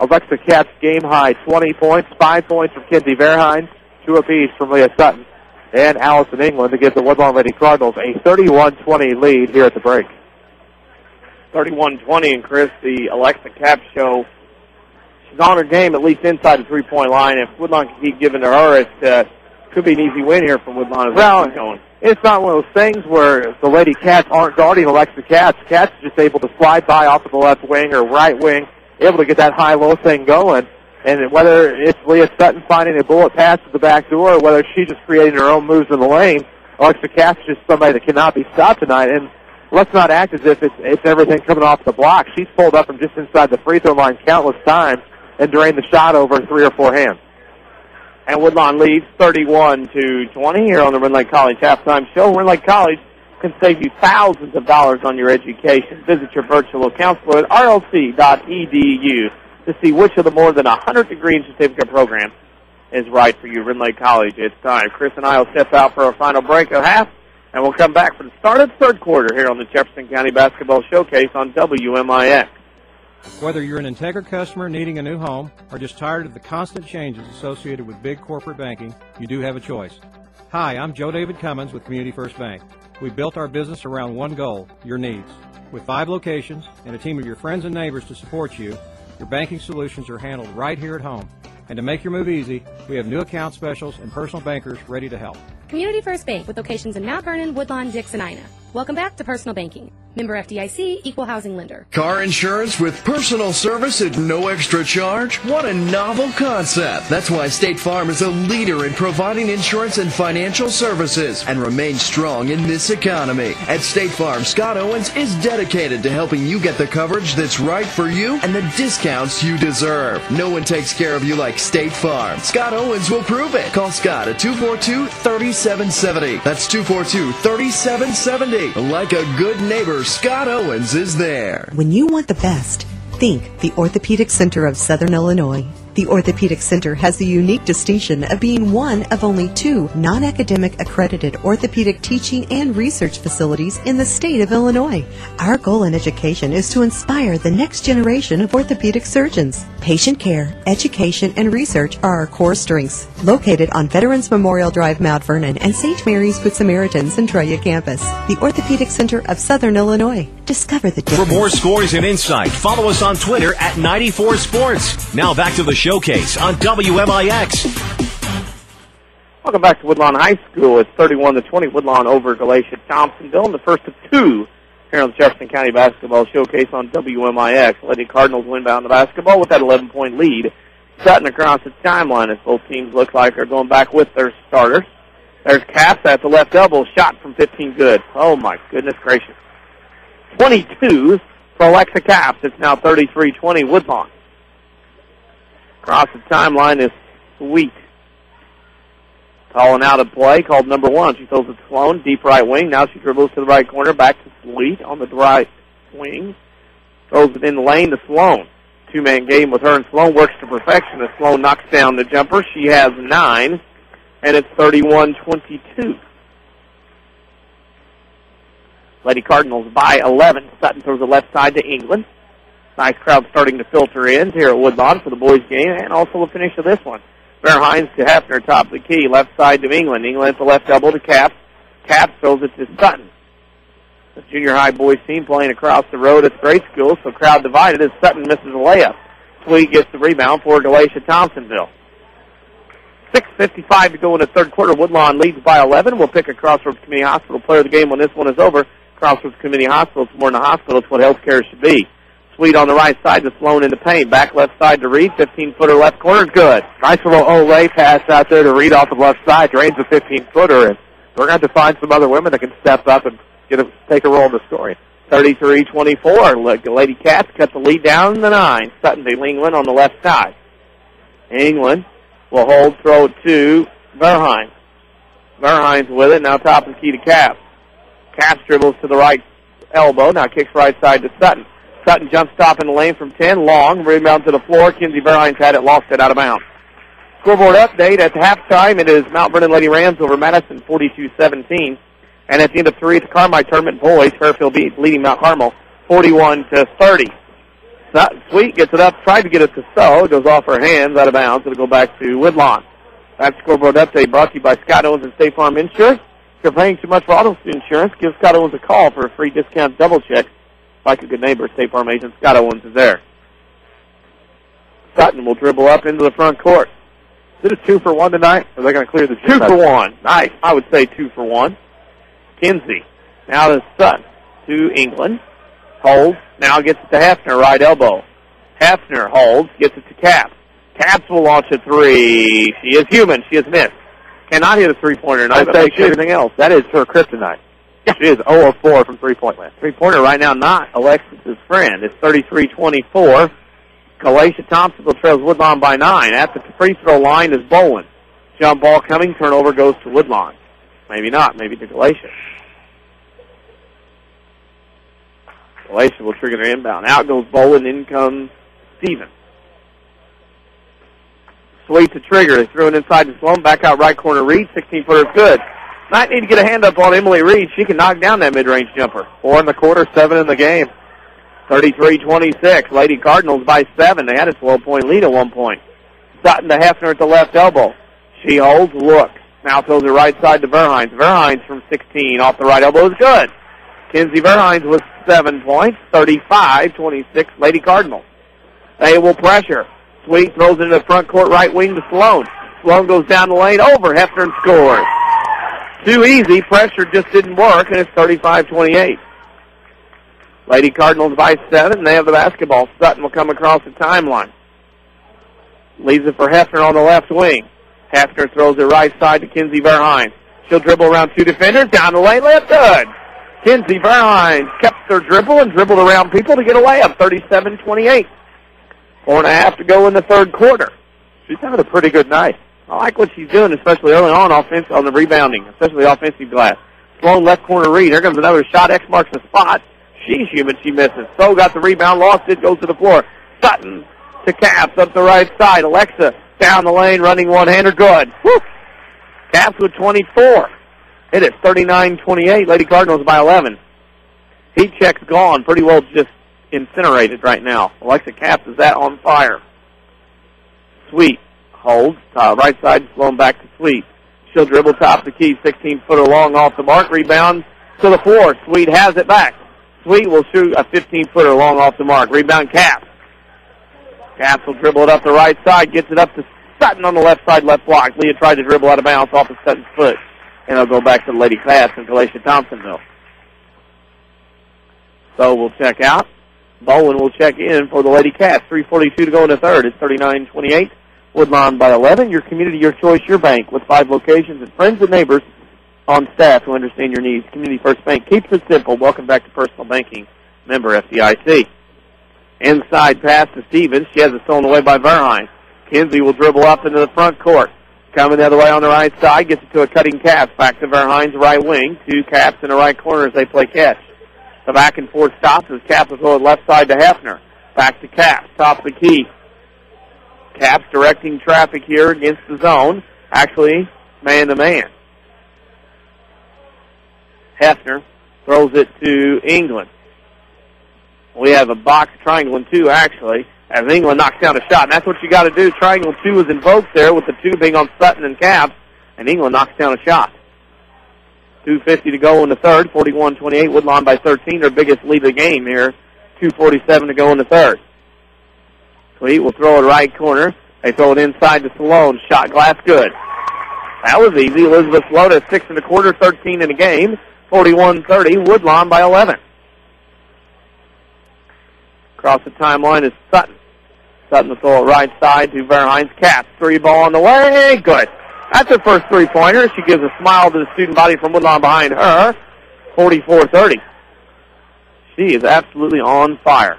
Alexa Katz, game-high 20 points, 5 points from Kinsey Verhines, 2 apiece from Leah Sutton, and Allison England to give the Woodlawn Lady Cardinals a 31-20 lead here at the break. 31-20, and Chris, the Alexa Katz show, she's on her game, at least inside the three-point line. If Woodlawn can keep giving to her, it could be an easy win here from Woodlawn. Well, it's not one of those things where the Lady Cats aren't guarding Alexa Katz. Katz is just able to slide by off of the left wing or right wing, able to get that high-low thing going. And whether it's Leah Sutton finding a bullet pass to the back door or whether she's just creating her own moves in the lane, Alexa Katz is just somebody that cannot be stopped tonight. And let's not act as if it's everything coming off the block. She's pulled up from just inside the free throw line countless times and drained the shot over 3 or 4 hands. And Woodlawn leads 31-20 here on the Rend Lake College halftime show. Rend Lake College can save you thousands of dollars on your education. Visit your virtual counselor at rlc.edu to see which of the more than 100 degree and certificate programs is right for you. Rend Lake College, it's time. Chris and I will step out for a final break of half. And we'll come back for the start of the third quarter here on the Jefferson County Basketball Showcase on WMIX. Whether you're an Integra customer needing a new home or just tired of the constant changes associated with big corporate banking, you do have a choice. Hi, I'm Joe David Cummins with Community First Bank. We built our business around one goal, your needs. With 5 locations and a team of your friends and neighbors to support you, your banking solutions are handled right here at home. And to make your move easy, we have new account specials and personal bankers ready to help. Community First Bank with locations in Mount Vernon, Woodlawn, Dix, and Ina. Welcome back to Personal Banking. Member FDIC, Equal Housing Lender. Car insurance with personal service at no extra charge? What a novel concept. That's why State Farm is a leader in providing insurance and financial services and remains strong in this economy. At State Farm, Scott Owens is dedicated to helping you get the coverage that's right for you and the discounts you deserve. No one takes care of you like State Farm. Scott Owens will prove it. Call Scott at 242-3770. That's 242-3770. Like a good neighbor, Scott Owens is there. When you want the best, think the Orthopedic Center of Southern Illinois. The Orthopedic Center has the unique distinction of being one of only 2 non-academic accredited orthopedic teaching and research facilities in the state of Illinois. Our goal in education is to inspire the next generation of orthopedic surgeons. Patient care, education, and research are our core strengths. Located on Veterans Memorial Drive, Mount Vernon, and St. Mary's Good Samaritans Centralia campus, the Orthopedic Center of Southern Illinois. Discover the difference. For more scores and insight, follow us on Twitter at 94 Sports. Now back to the Showcase on WMIX. Welcome back to Woodlawn High School. It's 31-20. Woodlawn over Galatia-Thompsonville in the first of 2 here on the Jefferson County Basketball Showcase on WMIX. Lady Cardinals win bound the basketball with that 11-point lead. Sutton across the timeline as both teams look like are going back with their starters. There's Caps at the left elbow. Shot from 15 good. Oh, my goodness gracious. 22 for Alexa Caps. It's now 33-20 Woodlawn. Across the timeline is Sweet. Calling out a play called number 1. She throws it to Sloan, deep right wing. Now she dribbles to the right corner, back to Sweet on the right wing. Throws it in the lane to Sloan. 2-man game with her and Sloan works to perfection as Sloan knocks down the jumper. She has 9, and it's 31-22. Lady Cardinals by 11. Sutton throws the left side to England. Nice crowd starting to filter in here at Woodlawn for the boys' game and also the finish of this one. Bear-Hines to Hefner, top of the key, left side to England. England at the left elbow to Caps. Caps throws it to Sutton. The junior high boys team playing across the road at the grade school, so crowd divided as Sutton misses a layup. Sweet gets the rebound for Galatia-Thompsonville. 6:55 to go in the third quarter. Woodlawn leads by 11. We'll pick a Crossroads Community Hospital player of the game when this one is over. Crossroads Community Hospital, it's more than a hospital. It's what healthcare should be. Sweet on the right side to Sloan in the paint. Back left side to Reed. 15-footer left corner. Good. Nice little Olay pass out there to Reed off the left side. Drains a 15-footer. And we're going to have to find some other women that can step up and take a role in the scoring. 33-24. Lady Cats cut the lead down to 9. Sutton to England on the left side. England will hold, throw it to Verheim. Verheim's with it. Now top of the key to Caps. Caps dribbles to the right elbow. Now kicks right side to Sutton. Sutton jump stop in the lane from 10. Long. Rebound to the floor. Kinsey Verheim's had it. Lost it out of bounds. Scoreboard update at halftime. It is Mount Vernon Lady Rams over Madison 42-17. And at the end of 3 at the Carmine tournament, boys, Fairfield leading Mount Carmel 41-30. Sweet gets it up, tried to get it to Stowe. It goes off her hands, out of bounds. It'll go back to Woodlawn. That scoreboard update brought to you by Scott Owens and State Farm Insurance. If you're paying too much for auto insurance, give Scott Owens a call for a free discount double check. Like a good neighbor, State Farm agent Scott Owens is there. Sutton will dribble up into the front court. Is it a 2-for-1 tonight? Or are they going to clear the 2-for-1. Nice. I would say 2-for-1. Kinsey. Now to Sutton. To England. Holds. Now gets it to Hefner, right elbow. Hefner holds. Gets it to Caps. Caps will launch a 3. She is human. She has missed. Cannot hit a three-pointer tonight, but like everything else. That is her kryptonite. She is 0 of 4 from three-point land. Three-pointer right now, not Alexis's friend. It's 33-24. Galatia-Thompsonville trails Woodlawn by 9. At the free throw line is Bowen. Jump ball coming. Turnover goes to Woodlawn. Maybe not. Maybe to Galatia. Galatia will trigger their inbound. Out goes Bowen. In comes Stevens. Sweet to trigger. They threw it inside the Sloan. Back out right corner. Reed. 16-footer is good. Might need to get a hand up on Emily Reed. She can knock down that mid-range jumper. 4 in the quarter, 7 in the game. 33-26. Lady Cardinals by 7. They had a 12-point lead at one point. Sutton to Hefner at the left elbow. She holds, looks. Now throws it right side to Verhines. Verhines from 16 off the right elbow is good. Kinsey Verhines with 7 points. 35-26. Lady Cardinals. They will pressure. Sweet throws it into the front court right wing to Sloan. Sloan goes down the lane over. Hefner and scores. Too easy. Pressure just didn't work, and it's 35-28. Lady Cardinals by 7. They have the basketball. Sutton will come across the timeline. Leaves it for Hefner on the left wing. Hefner throws it right side to Kinsey Verhines. She'll dribble around 2 defenders. Down the lane. Layup good. Kinsey Verhines kept her dribble and dribbled around people to get a layup. 37-28. 4.5 to go in the third quarter. She's having a pretty good night. I like what she's doing, especially early on offense on the rebounding, especially offensive glass. Sloan left corner Reed. Here comes another shot. X marks the spot. She's human. She misses. So got the rebound. Lost it. Goes to the floor. Sutton to Caps up the right side. Alexa down the lane, running one-hander. Good. Woo! Caps with 24. It is 39-28. Lady Cardinals by 11. Heat check's gone. Pretty well just incinerated right now. Alexa Caps is that on fire. Sweet holds. Right side Sloan back to Sweet. She'll dribble top of the key. 16-footer long off the mark. Rebound to the floor. Sweet has it back. Sweet will shoot a 15-footer long off the mark. Rebound Caps. Caps will dribble it up the right side. Gets it up to Sutton on the left side, left block. Leah tried to dribble out of bounds off of Sutton's foot. And it'll go back to the Lady Cats in Galatia-Thompsonville. So we'll check out. Bowen will check in for the Lady Cats. 3:42 to go in the third. It's 39-28. Woodlawn by 11. Your community, your choice, your bank with 5 locations and friends and neighbors on staff who understand your needs. Community First Bank keeps it simple. Welcome back to Personal Banking. Member FDIC. Inside pass to Stevens. She has it stolen away by Verhines. Kinsey will dribble up into the front court. Coming the other way on the right side. Gets it to a cutting Caps. Back to Verhines, right wing. 2 Caps in the right corner as they play catch. The back and forth stops as Caps will throw it left side to Hefner. Back to Caps. Top of the key. Caps directing traffic here against the zone. Actually, man-to-man. Hefner throws it to England. We have a box triangle in 2, actually, as England knocks down a shot. And that's what you got to do. Triangle 2 is invoked there with the 2 being on Sutton and Caps, and England knocks down a shot. 2:50 to go in the third. 41-28. Woodlawn by 13. Their biggest lead of the game here. 2:47 to go in the third. Sweet will throw it right corner. They throw it inside to Sloan. Shot glass good. That was easy. Elizabeth Sloan at 6 1/4, 13 in the game. 41-30. Woodlawn by 11. Across the timeline is Sutton. Sutton will throw it right side to Verhines. Caps. 3 ball on the way. Good. That's her first 3-pointer. She gives a smile to the student body from Woodlawn behind her. 44-30. She is absolutely on fire.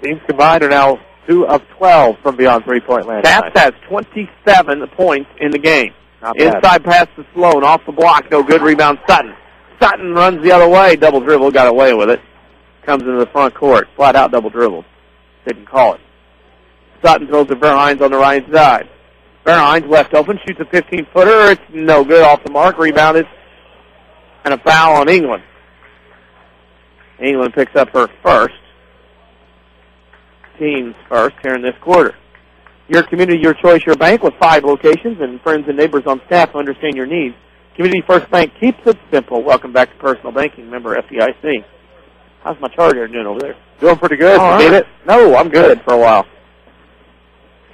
Teams combined are now 2 of 12 from beyond 3-point land. Caps has 27 points in the game. Not bad. Inside pass to Sloan. Off the block. No good. Rebound Sutton. Sutton runs the other way. Double dribble. Got away with it. Comes into the front court. Flat out double dribble. Didn't call it. Sutton throws to Verhines on the right side. Verhines left open. Shoots a 15-footer. It's no good. Off the mark. Rebounded. And a foul on England. England picks up her first. Team's first here in this quarter. Your community, your choice, your bank with 5 locations and friends and neighbors on staff who understand your needs. Community First Bank keeps it simple. Welcome back to Personal Banking. Member FDIC. How's my charger doing over there? Doing pretty good. Oh, Did it? No, I'm good for a while.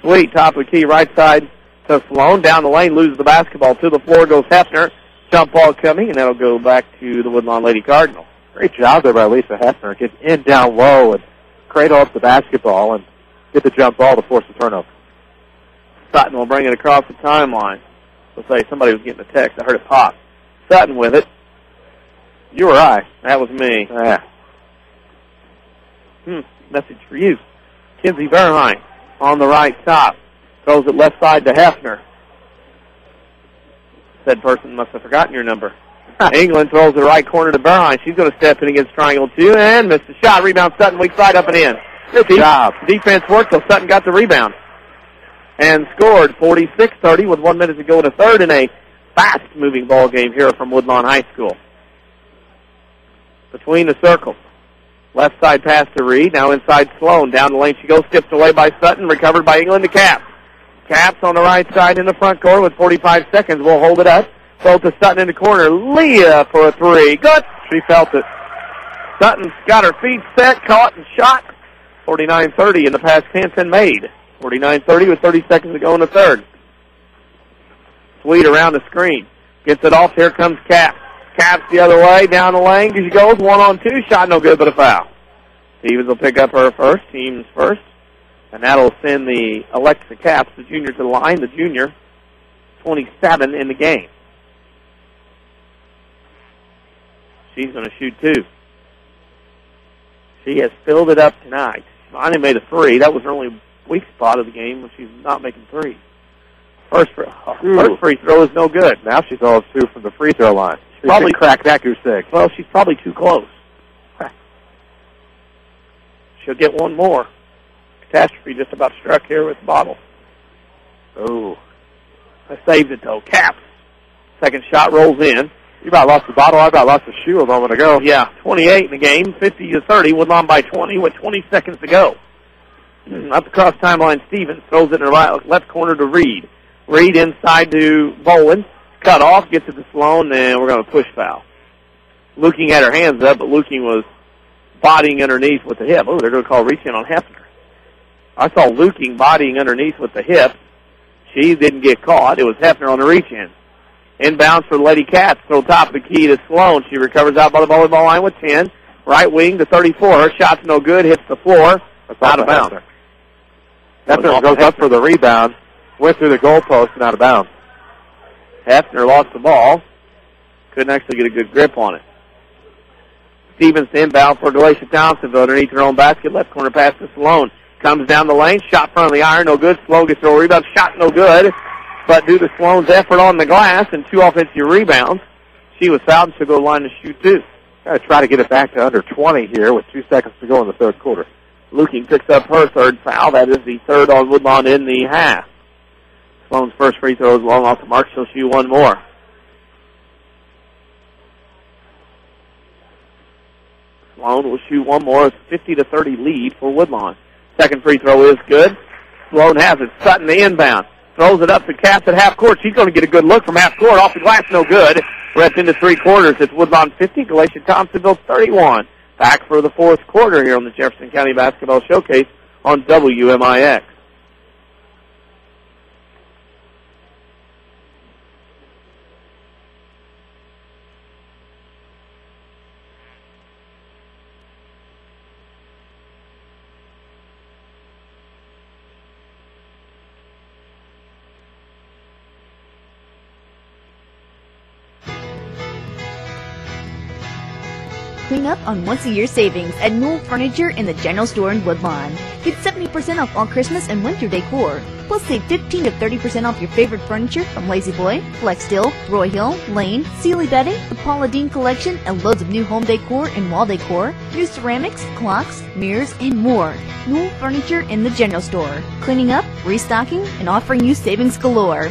Sweet. Top of the key. Right side to Sloan. Down the lane. Loses the basketball. To the floor goes Hefner. Jump ball coming, and that'll go back to the Woodlawn Lady Cardinals. Great job there by Lisa Hefner. Get in down low and cradle up the basketball and get the jump ball to force the turnover. Sutton will bring it across the timeline. We'll say somebody was getting a text. I heard it pop. Sutton with it. You or I? That was me. Yeah. Message for you. Kinsey Verhines on the right top. Throws it left side to Hefner. Said person must have forgotten your number. England throws the right corner to Verhines. She's going to step in against triangle 2 and missed the shot. Rebound Sutton, weak side up and in. Good job. Defense worked, so Sutton got the rebound. And scored 46-30 with 1 minute to go in the third in a fast-moving ball game here from Woodlawn High School. Between the circles. Left side pass to Reed. Now inside Sloan. Down the lane she goes. Skipped away by Sutton. Recovered by England to Caps. Caps on the right side in the front court with 45 seconds. We'll hold it up. Throw to Sutton in the corner. Leah for a three. Good. She felt it. Sutton's got her feet set, caught, and shot. 49-30 in the pass Hansen made. 49-30 with 30 seconds to go in the third. Sweet around the screen. Gets it off. Here comes Caps. Caps the other way. Down the lane. She goes. 1-on-2. Shot no good, but a foul. Stevens will pick up her first. Team's first. And that'll send the Alexa Caps, the junior, to the line. The junior, 27 in the game. She's going to shoot two. She has filled it up tonight. She only made a three. That was her only weak spot of the game when she's not making threes. First free throw is no good. Now she's all two from the free throw line. She probably cracked that goose egg. Well, she's probably too close. She'll get one more. Catastrophe just about struck here with the bottle. Oh. I saved it, though. Caps. Second shot rolls in. You about lost the bottle. I about lost the shoe a moment ago. Yeah, 28 in the game, 50-30. Woodlawn by 20 with 20 seconds to go. Up across timeline, Stevens throws it in the left corner to Reed. Reed inside to Bowen. Cut off, gets it to Sloan, and we're going to push foul. Luking had her hands up, but Luking was bodying underneath with the hip. Oh, they're going to call reach in on Hefner. I saw Luking bodying underneath with the hip. She didn't get caught. It was Hefner on the reach-in. Inbounds for the Lady Cats. Throw top of the key to Sloan. She recovers out by the volleyball line with 10. Right wing to 34. Her shot's no good. Hits the floor. That's out of bounds. Hefner goes up for the rebound. Went through the goalpost and out of bounds. Hefner lost the ball. Couldn't actually get a good grip on it. Stevens inbound for Galatia-Thompsonville underneath her own basket. Left corner pass to Sloan. Comes down the lane. Shot front of the iron. No good. Sloan gets her rebound. Shot no good. But due to Sloan's effort on the glass and 2 offensive rebounds, she was fouled and she'll go line to shoot 2. Got to try to get it back to under 20 here with 2 seconds to go in the third quarter. Luking picks up her third foul. That is the third on Woodlawn in the half. Sloan's first free throw is long off the mark. She'll shoot one more. Sloan will shoot one more. It's 50-30 lead for Woodlawn. Second free throw is good. Sloan has it. Sutton the inbound. Throws it up to Caps at half court. She's going to get a good look from half court. Off the glass, no good. Reps into three quarters. It's Woodlawn 50, Galatia-Thompsonville 31. Back for the fourth quarter here on the Jefferson County Basketball Showcase on WMIX. Clean up on once-a-year savings at Newell Furniture in the General Store in Woodlawn. Get 70% off all Christmas and winter decor. Plus, save 15 to 30% off your favorite furniture from Lazy Boy, Flex Steel, Roy Hill, Lane, Sealy Bedding, the Paula Deen Collection, and loads of new home decor and wall decor, new ceramics, clocks, mirrors, and more. Newell Furniture in the General Store. Cleaning up, restocking, and offering you savings galore.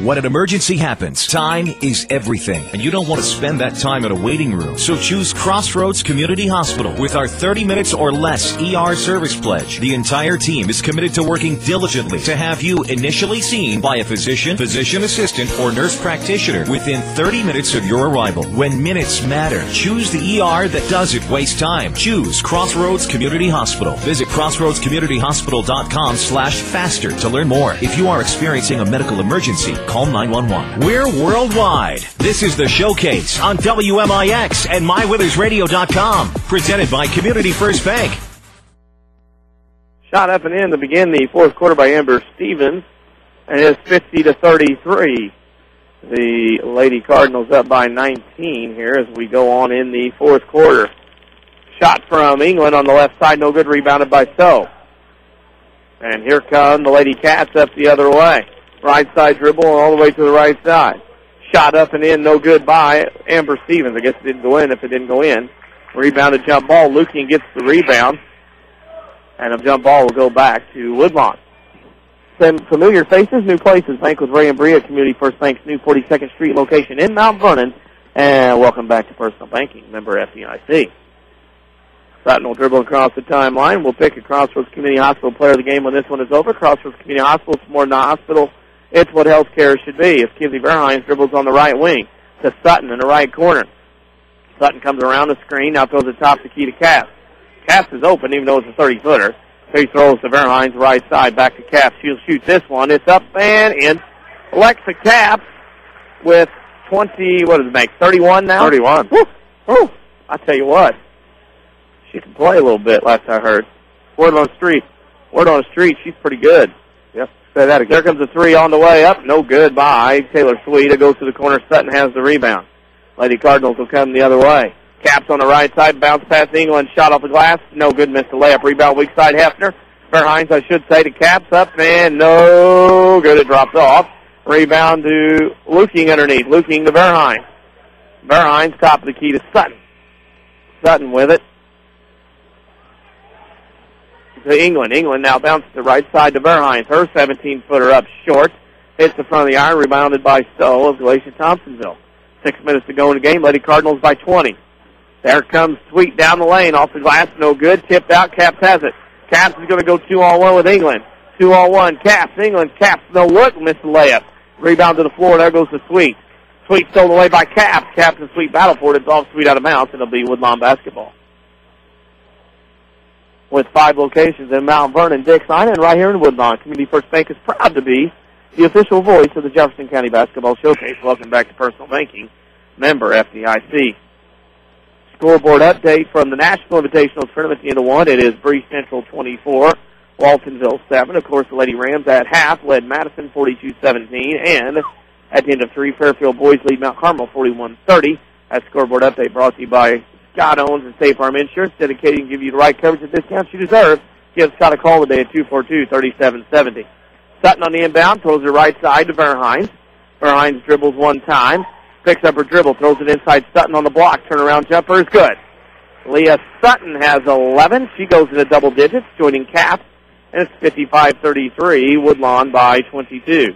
When an emergency happens, time is everything, and you don't want to spend that time in a waiting room. So choose Crossroads Community Hospital. With our 30 minutes or less ER service pledge, the entire team is committed to working diligently to have you initially seen by a physician, physician assistant, or nurse practitioner within 30 minutes of your arrival. When minutes matter, choose the ER that doesn't waste time. Choose Crossroads Community Hospital. Visit crossroadscommunityhospital.com/faster to learn more. If you are experiencing a medical emergency, call 911. We're worldwide. This is the Showcase on WMIX and MyWintersRadio.com. Presented by Community First Bank. Shot up and in to begin the fourth quarter by Amber Stevens. And it's 50-33. The Lady Cardinals up by 19 here as we go on in the fourth quarter. Shot from England on the left side, no good, rebounded by So. And here come the Lady Cats up the other way. Right side dribble all the way to the right side. Shot up and in, no good by Amber Stevens. I guess it didn't go in if it didn't go in. Rebounded jump ball. Luking gets the rebound. And a jump ball will go back to Woodlawn. Some familiar faces, new places. Bank with Ray and Bria, Community First Bank's new 42nd Street location in Mount Vernon. And welcome back to Personal Banking, member FDIC. Sutton will dribble across the timeline. We'll pick a Crossroads Community Hospital player of the game when this one is over. Crossroads Community Hospital, it's more than a hospital. It's what healthcare should be. If Kinsey Verhines dribbles on the right wing to Sutton in the right corner. Sutton comes around the screen, now throws it top the key to Cass. Cass is open, even though it's a 30-footer. So he throws to Verhines, right side, back to Cass. She'll shoot this one. It's up and in. Alexa Cass with 20, what does it make, 31 now? 31. Woo! Woo! I tell you what, she can play a little bit, last I heard. Word on the street. Word on the street, she's pretty good. Yep, say that again. There comes a three on the way up. No good by Taylor Sweet. It goes to the corner. Sutton has the rebound. Lady Cardinals will come the other way. Caps on the right side. Bounce past England. Shot off the glass. No good. Missed the layup. Rebound weak side Hefner. Verhines, I should say, to Caps up. And no good. It drops off. Rebound to Luking underneath. Luking to Verhines. Verhines top of the key to Sutton. Sutton with it. To England. England now bounces the right side to Verhines. Her 17-footer up short. Hits the front of the iron. Rebounded by Stowe of Galatia-Thompsonville. 6 minutes to go in the game. Lady Cardinals by 20. There comes Sweet down the lane. Off the glass. No good. Tipped out. Caps has it. Caps is going to go 2-on-1 with England. 2-on-1. Caps. England. Caps. No look. Missed the layup. Rebound to the floor. There goes to Sweet. Sweet stolen away by Caps. Caps and Sweet battle for it. It's off Sweet out of bounds. It'll be Woodlawn basketball. With 5 locations in Mount Vernon, Dixon, and right here in Woodlawn, Community First Bank is proud to be the official voice of the Jefferson County Basketball Showcase. Welcome back to Personal Banking, member FDIC. Scoreboard update from the National Invitational Tournament at the end of one. It is Bree Central 24, Waltonville 7. Of course, the Lady Rams at half led Madison 42-17, and at the end of 3, Fairfield Boys lead Mount Carmel 41-30. That scoreboard update brought to you by Scott Owens and State Farm Insurance, dedicated to give you the right coverage and discounts you deserve. Give Scott a call today at 242-3770. Sutton on the inbound, throws it right side to Verhines. Verhines dribbles one time, picks up her dribble, throws it inside Sutton on the block. Turnaround jumper is good. Leah Sutton has 11. She goes into double digits, joining Caps, and it's 55-33, Woodlawn by 22.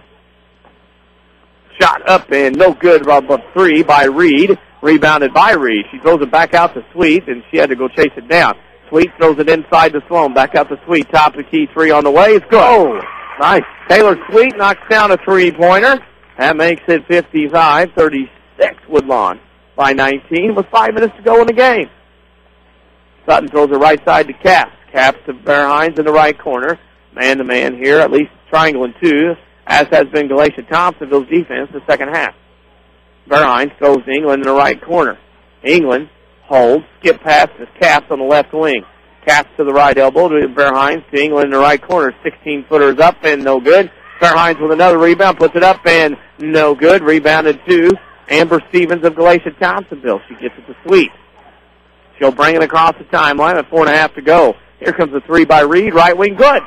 Shot up and no good, about 3 by Reed. Rebounded by Reed. She throws it back out to Sweet, and she had to go chase it down. Sweet throws it inside to Sloan. Back out to Sweet. Top of the key. 3 on the way. It's good. Oh, nice. Taylor Sweet knocks down a three-pointer. That makes it 55-36 Woodlawn by 19 with 5 minutes to go in the game. Sutton throws it right side to Caps. Caps to Verhines in the right corner. Man-to-man here, at least triangle and 2, as has been Galatia-Thompsonville's defense the second half. Verhines throws to England in the right corner. England holds, skip past to Caps on the left wing. Caps to the right elbow to Verhines to England in the right corner. 16-footers up and no good. Verhines with another rebound, puts it up and no good. Rebounded to Amber Stevens of Galatia-Thompsonville. She gets it to Sweet. She'll bring it across the timeline with 4.5 to go. Here comes a 3 by Reed, right wing, good.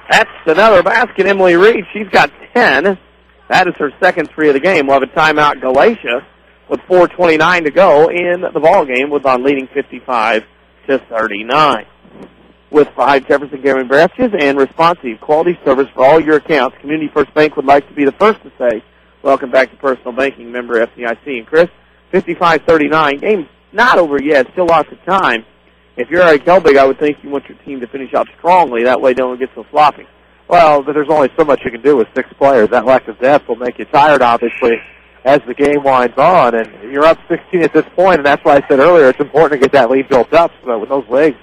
That's another basket, Emily Reed. She's got 10. That is her second 3 of the game. We'll have a timeout, Galatia, with 4:29 to go in the ball game, with on leading 55-39. With 5 Jefferson County branches and responsive quality service for all your accounts, Community First Bank would like to be the first to say, welcome back to Personal Banking, member FDIC. And Chris, 55-39, game not over yet, still lots of time. If you're Eric Helbig, I would think you want your team to finish up strongly. That way they don't get so sloppy. Well, but there's only so much you can do with 6 players. That lack of depth will make you tired, obviously, as the game winds on. And you're up 16 at this point, and that's why I said earlier it's important to get that lead built up so that when those legs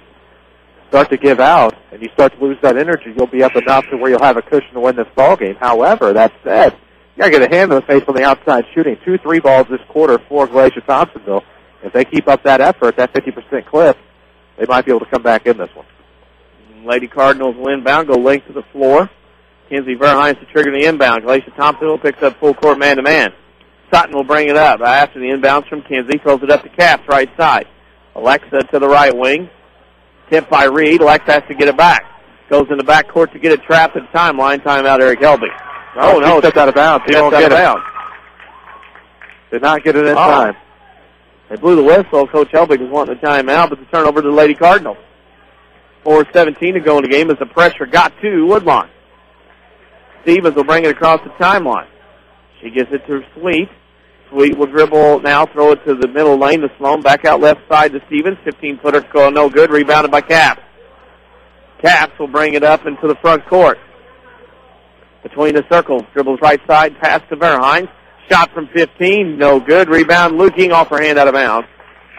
start to give out and you start to lose that energy, you'll be up enough to where you'll have a cushion to win this ball game. However, that said, you got to get a hand in the face on the outside shooting. 2 3 balls this quarter for Galatia-Thompsonville. If they keep up that effort, that 50% clip, they might be able to come back in this one. Lady Cardinals will inbound, go length to the floor. Kinsey Verhines to trigger the inbound. Galatia-Thompsonville picks up full court man-to-man. Sutton will bring it up after the inbounds from Kinsey. Throws it up to Caps, right side. Alexa to the right wing. Tipped by Reed. Alexa has to get it back. Goes in the back court to get it trapped at the timeline. Timeout, Eric Helbig. Oh, no. Stepped out of bounds. He won't get it. Did not get it in time. They blew the whistle. Coach Helbig was wanting the timeout, but the turnover to the Lady Cardinals. 4:17 to go in the game as the pressure got to Woodlawn. Stevens will bring it across the timeline. She gets it to Sweet. Sweet will dribble now, throw it to the middle lane to Sloan. Back out left side to Stevens. 15-footer go no good. Rebounded by Capps. Capps will bring it up into the front court. Between the circles. Dribbles right side. Pass to Verheyen. Shot from 15. No good. Rebound. Luking off her hand out of bounds.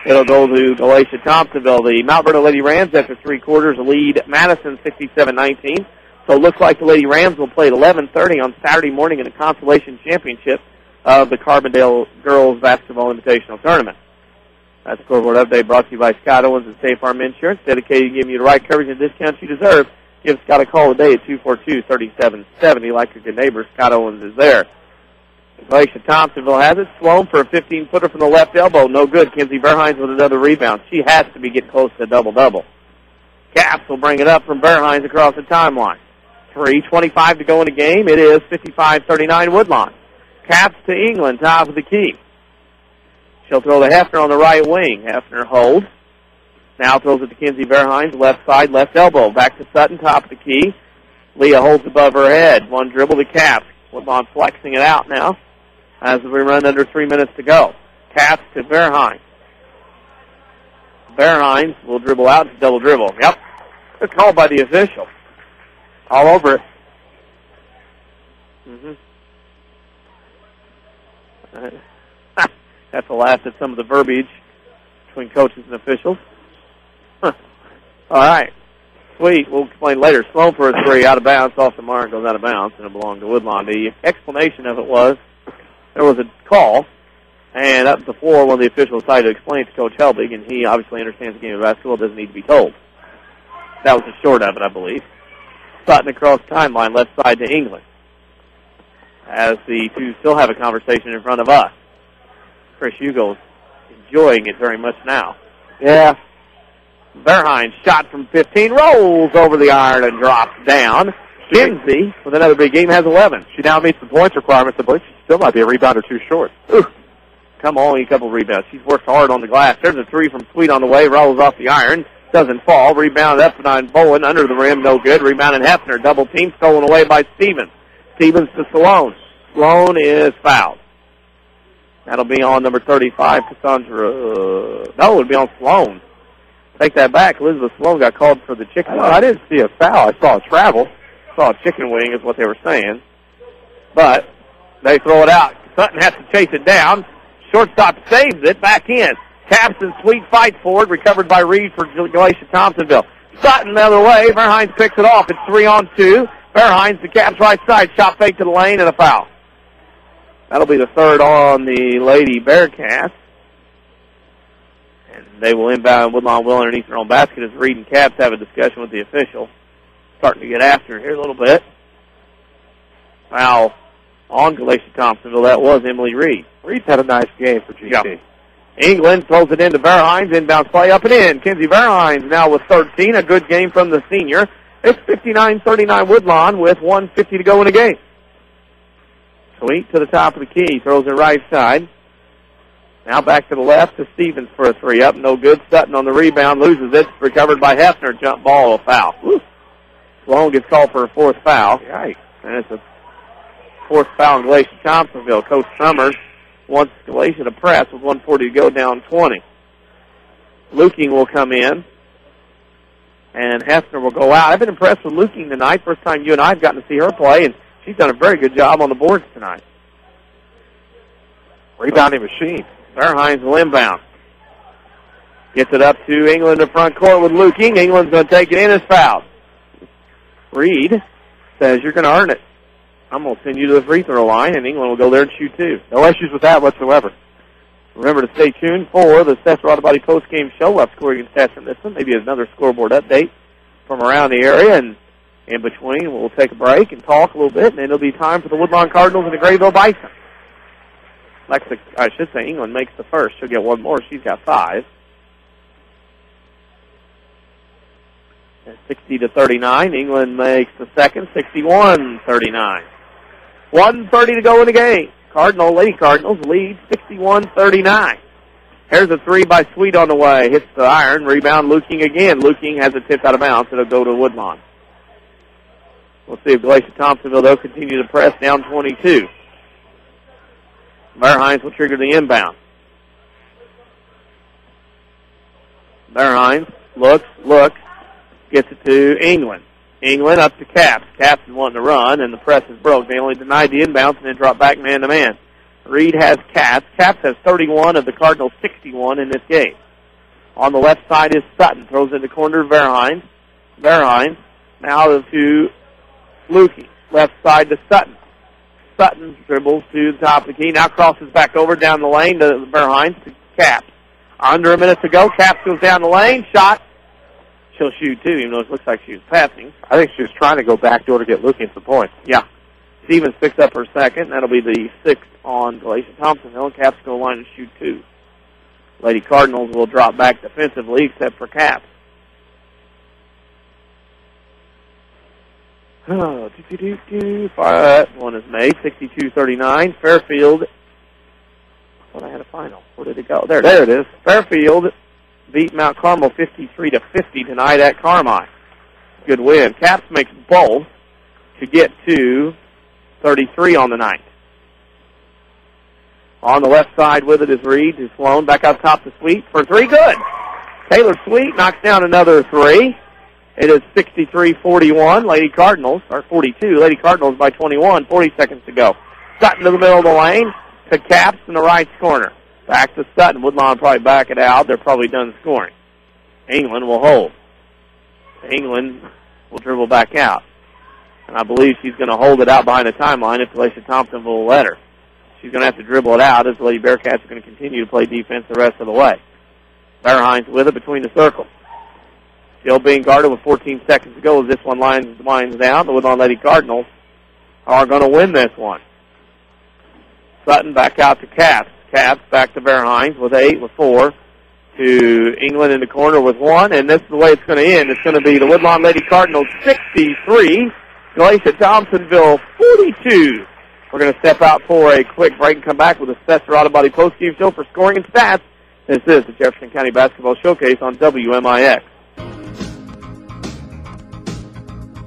It'll go to Galatia-Thompsonville. The Mount Vernon Lady Rams after 3 quarters lead Madison 67-19. So it looks like the Lady Rams will play at 11:30 on Saturday morning in the Consolation Championship of the Carbondale Girls Basketball Invitational Tournament. That scoreboard update brought to you by Scott Owens and State Farm Insurance, dedicated to giving you the right coverage and discounts you deserve. Give Scott a call today at 242-3770. Like your good neighbor, Scott Owens is there. Galatia-Thompsonville has it. Sloan for a 15-footer from the left elbow. No good. Kenzie Verheyen with another rebound. She has to be getting close to a double-double. Capps will bring it up from Verheyen across the timeline. 3:25 to go in the game. It is 55-39 Woodlawn. Capps to England, top of the key. She'll throw to Hefner on the right wing. Hefner holds. Now throws it to Kenzie Verheyen, left side, left elbow. Back to Sutton, top of the key. Leah holds above her head. One dribble to Capps. Woodlawn flexing it out now as we run under 3 minutes to go. Capps to Verheyen. Verheyen will dribble out. It's double dribble. Yep. Good call by the official. All over it. That's a laugh at some of the verbiage between coaches and officials. All right. Sweet. We'll explain later. Sloan for a 3 out of bounds, off the mark, goes out of bounds, and it belonged to Woodlawn. The explanation of it was there was a call, and up the floor, one of the officials decided to explain it to Coach Helbig, and he obviously understands the game of basketball, doesn't need to be told. That was the short of it, I believe. Sutton across timeline, left side to England. As the two still have a conversation in front of us. Chris Hugo enjoying it very much now. Yeah. Verheyen shot from 15, rolls over the iron and drops down. Kinsey, with another big game, has 11. She now meets the points requirements, but she still might be a rebound or two short. Ooh. Come on, a couple rebounds. She's worked hard on the glass. There's a 3 from Sweet on the way, rolls off the iron. Doesn't fall. Rebounded up by Bowen. Under the rim, no good. Rebounded Hefner. Double team stolen away by Stevens. Stevens to Sloan. Sloan is fouled. That'll be on number 35, Cassandra. No, it'll be on Sloan. Take that back. Elizabeth Sloan got called for the chicken wing. I didn't see a foul. I saw a travel. Saw a chicken wing is what they were saying. But they throw it out. Sutton has to chase it down. Shortstop saves it. Back in. Capps and Sweet fight for it. Recovered by Reed for Galatia-Thompsonville. Sutton the other way. Verheyen picks it off. It's 3-on-2. Verheyen to Capps right side. Shot fake to the lane and a foul. That'll be the third on the Lady Bearcats. And they will inbound Woodlawn will underneath their own basket as Reed and Capps have a discussion with the official. Starting to get after it here a little bit. Foul on Galatia-Thompsonville. That was Emily Reed. Reed's had a nice game for GT. Yeah. England throws it into Verheyen. Inbounds play up and in. Kenzie Verheyen now with 13. A good game from the senior. It's 59-39 Woodlawn with 1:50 to go in the game. Sweet to the top of the key. Throws it right side. Now back to the left to Stevens for a 3 up. No good. Sutton on the rebound. Loses it. Recovered by Hefner. Jump ball. A foul. Woo. Sloan gets called for a 4th foul. Yikes. And it's a 4th foul in Galatia-Thompsonville. Coach Summers wants Galatia to press with 1:40 to go, down 20. Luking will come in. And Hefner will go out. I've been impressed with Luking tonight. First time you and I have gotten to see her play, and she's done a very good job on the boards tonight. Rebounding machine. Verheyen will inbound. Gets it up to England in front court with Luking. England's going to take it in as fouled. Reed says, you're going to earn it. I'm going to send you to the free throw line, and England will go there and shoot 2. No issues with that whatsoever. Remember to stay tuned for the Seth Rodabody post-game show. We'll have scoring stats from this one. Maybe another scoreboard update from around the area. And in between, we'll take a break and talk a little bit, and then it'll be time for the Woodlawn Cardinals and the Grayville Bison. I should say England makes the first. She'll get 1 more. She's got 5. 60-39. England makes the second. 61-39. 1:30 to go in the game. Lady Cardinals lead 61-39. Here's a 3 by Sweet on the way. Hits the iron. Rebound Luking again. Luking has it tipped out of bounds. It'll go to Woodlawn. We'll see if Galatia-Thompsonville, they'll continue to press down 22. Bearhines will trigger the inbound. Bearhines looks, gets it to England. England up to Caps. Caps is wanting to run, and the press is broke. They only denied the inbounds and then dropped back man-to-man. Reed has Caps. Caps has 31 of the Cardinals' 61 in this game. On the left side is Sutton. Throws in the corner to Bearhines. Bearhines now to Lukey. Left side to Sutton. Sutton dribbles to the top of the key. Now crosses back over down the lane to Bearhines to Caps. Under a minute to go. Caps goes down the lane. Shot. She'll shoot, too, even though it looks like she was passing. I think she was trying to go back door to get Lukey some points. Yeah. Stevens picks up her second. That'll be the sixth on Galatia-Thompsonville. Caps go line and shoot 2. Lady Cardinals will drop back defensively, except for Caps. Oh, that one is made. 62-39. Fairfield. I thought I had a final. Where did it go? There it is. Fairfield beat Mount Carmel 53-50 tonight at Carmine. Good win. Caps makes both to get to 33 on the night. On the left side with it is Reed, who's flown back up top to Sweet for 3. Good. Taylor Sweet knocks down another 3. It is 63-41. Lady Cardinals, or 42. Lady Cardinals by 21. 40 seconds to go. Sutton to the middle of the lane to Caps in the right corner. Back to Sutton. Woodlawn probably back it out. They're probably done scoring. England will hold. England will dribble back out. And I believe she's going to hold it out behind the timeline if Galatia-Thompsonville will let her. She's going to have to dribble it out as the Lady Bearcats are going to continue to play defense the rest of the way. Bearhines with it between the circles. Still being guarded with 14 seconds to go as this one winds down. The Woodlawn Lady Cardinals are going to win this one. Sutton back out to Caps. Caps back to Bearhines with 8, with 4. To England in the corner with 1. And this is the way it's going to end. It's going to be the Woodlawn Lady Cardinals 63. Galatia-Thompsonville 42. We're going to step out for a quick break and come back with a Spencer Auto Body postgame show for scoring and stats. This is the Jefferson County Basketball Showcase on WMIX.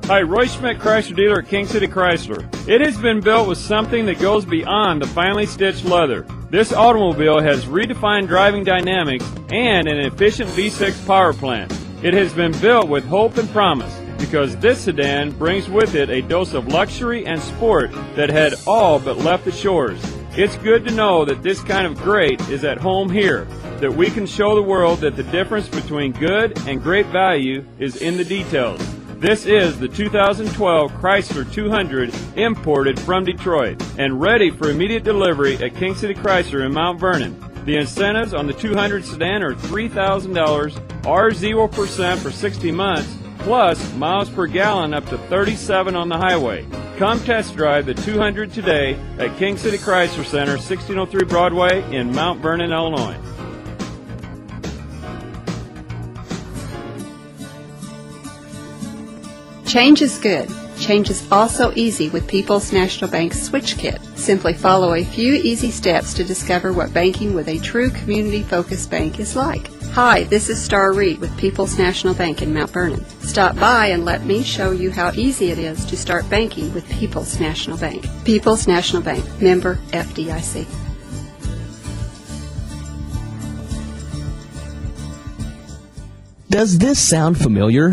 Hi, Roy Schmidt Chrysler dealer at King City Chrysler. It has been built with something that goes beyond the finely stitched leather. This automobile has redefined driving dynamics and an efficient V6 power plant. It has been built with hope and promise, because this sedan brings with it a dose of luxury and sport that had all but left the shores. It's good to know that this kind of great is at home here, that we can show the world that the difference between good and great value is in the details. This is the 2012 Chrysler 200 imported from Detroit and ready for immediate delivery at King City Chrysler in Mount Vernon. The incentives on the 200 sedan are $3,000, are 0% for 60 months, plus miles per gallon up to 37 on the highway. Come test drive the 200 today at King City Chrysler Center, 1603 Broadway in Mount Vernon, Illinois. Change is good. Change is also easy with People's National Bank's Switch Kit. Simply follow a few easy steps to discover what banking with a true community-focused bank is like. Hi, this is Star Reed with People's National Bank in Mount Vernon. Stop by and let me show you how easy it is to start banking with People's National Bank. People's National Bank, member FDIC. Does this sound familiar?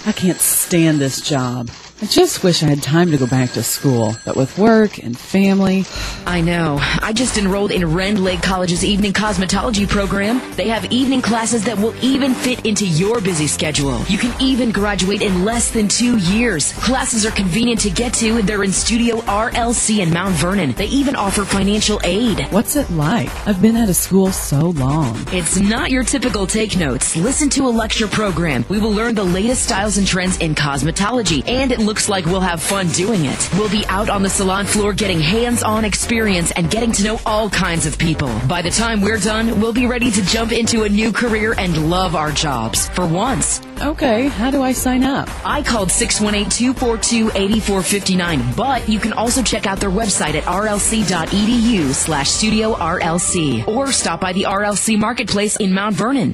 I can't stand this job. I just wish I had time to go back to school, but with work and family... I know. I just enrolled in Rend Lake College's evening cosmetology program. They have evening classes that will even fit into your busy schedule. You can even graduate in less than 2 years. Classes are convenient to get to. They're in Studio RLC in Mount Vernon. They even offer financial aid. What's it like? I've been out of school so long. It's not your typical take notes. Listen to a lecture program. We will learn the latest styles and trends in cosmetology, and it looks like we'll have fun doing it. We'll be out on the salon floor getting hands-on experience and getting to know all kinds of people. By the time we're done, we'll be ready to jump into a new career and love our jobs. For once. Okay, how do I sign up? I called 618-242-8459, but you can also check out their website at rlc.edu/studio RLC or stop by the RLC Marketplace in Mount Vernon.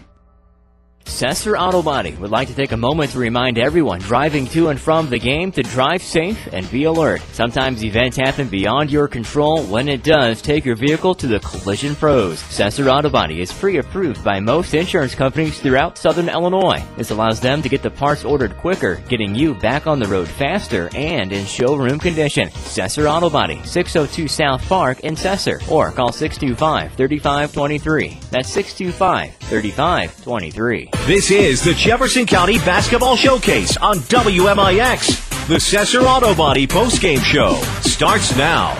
Sesser Auto Body would like to take a moment to remind everyone driving to and from the game to drive safe and be alert. Sometimes events happen beyond your control. When it does, take your vehicle to the Collision Pros. Sesser Auto Body is pre-approved by most insurance companies throughout Southern Illinois. This allows them to get the parts ordered quicker, getting you back on the road faster and in showroom condition. Sesser Auto Body, 602 South Park in Sesser, or call 625-3523. That's 625-3523. This is the Jefferson County Basketball Showcase on WMIX. The Sesser Auto Body postgame show starts now.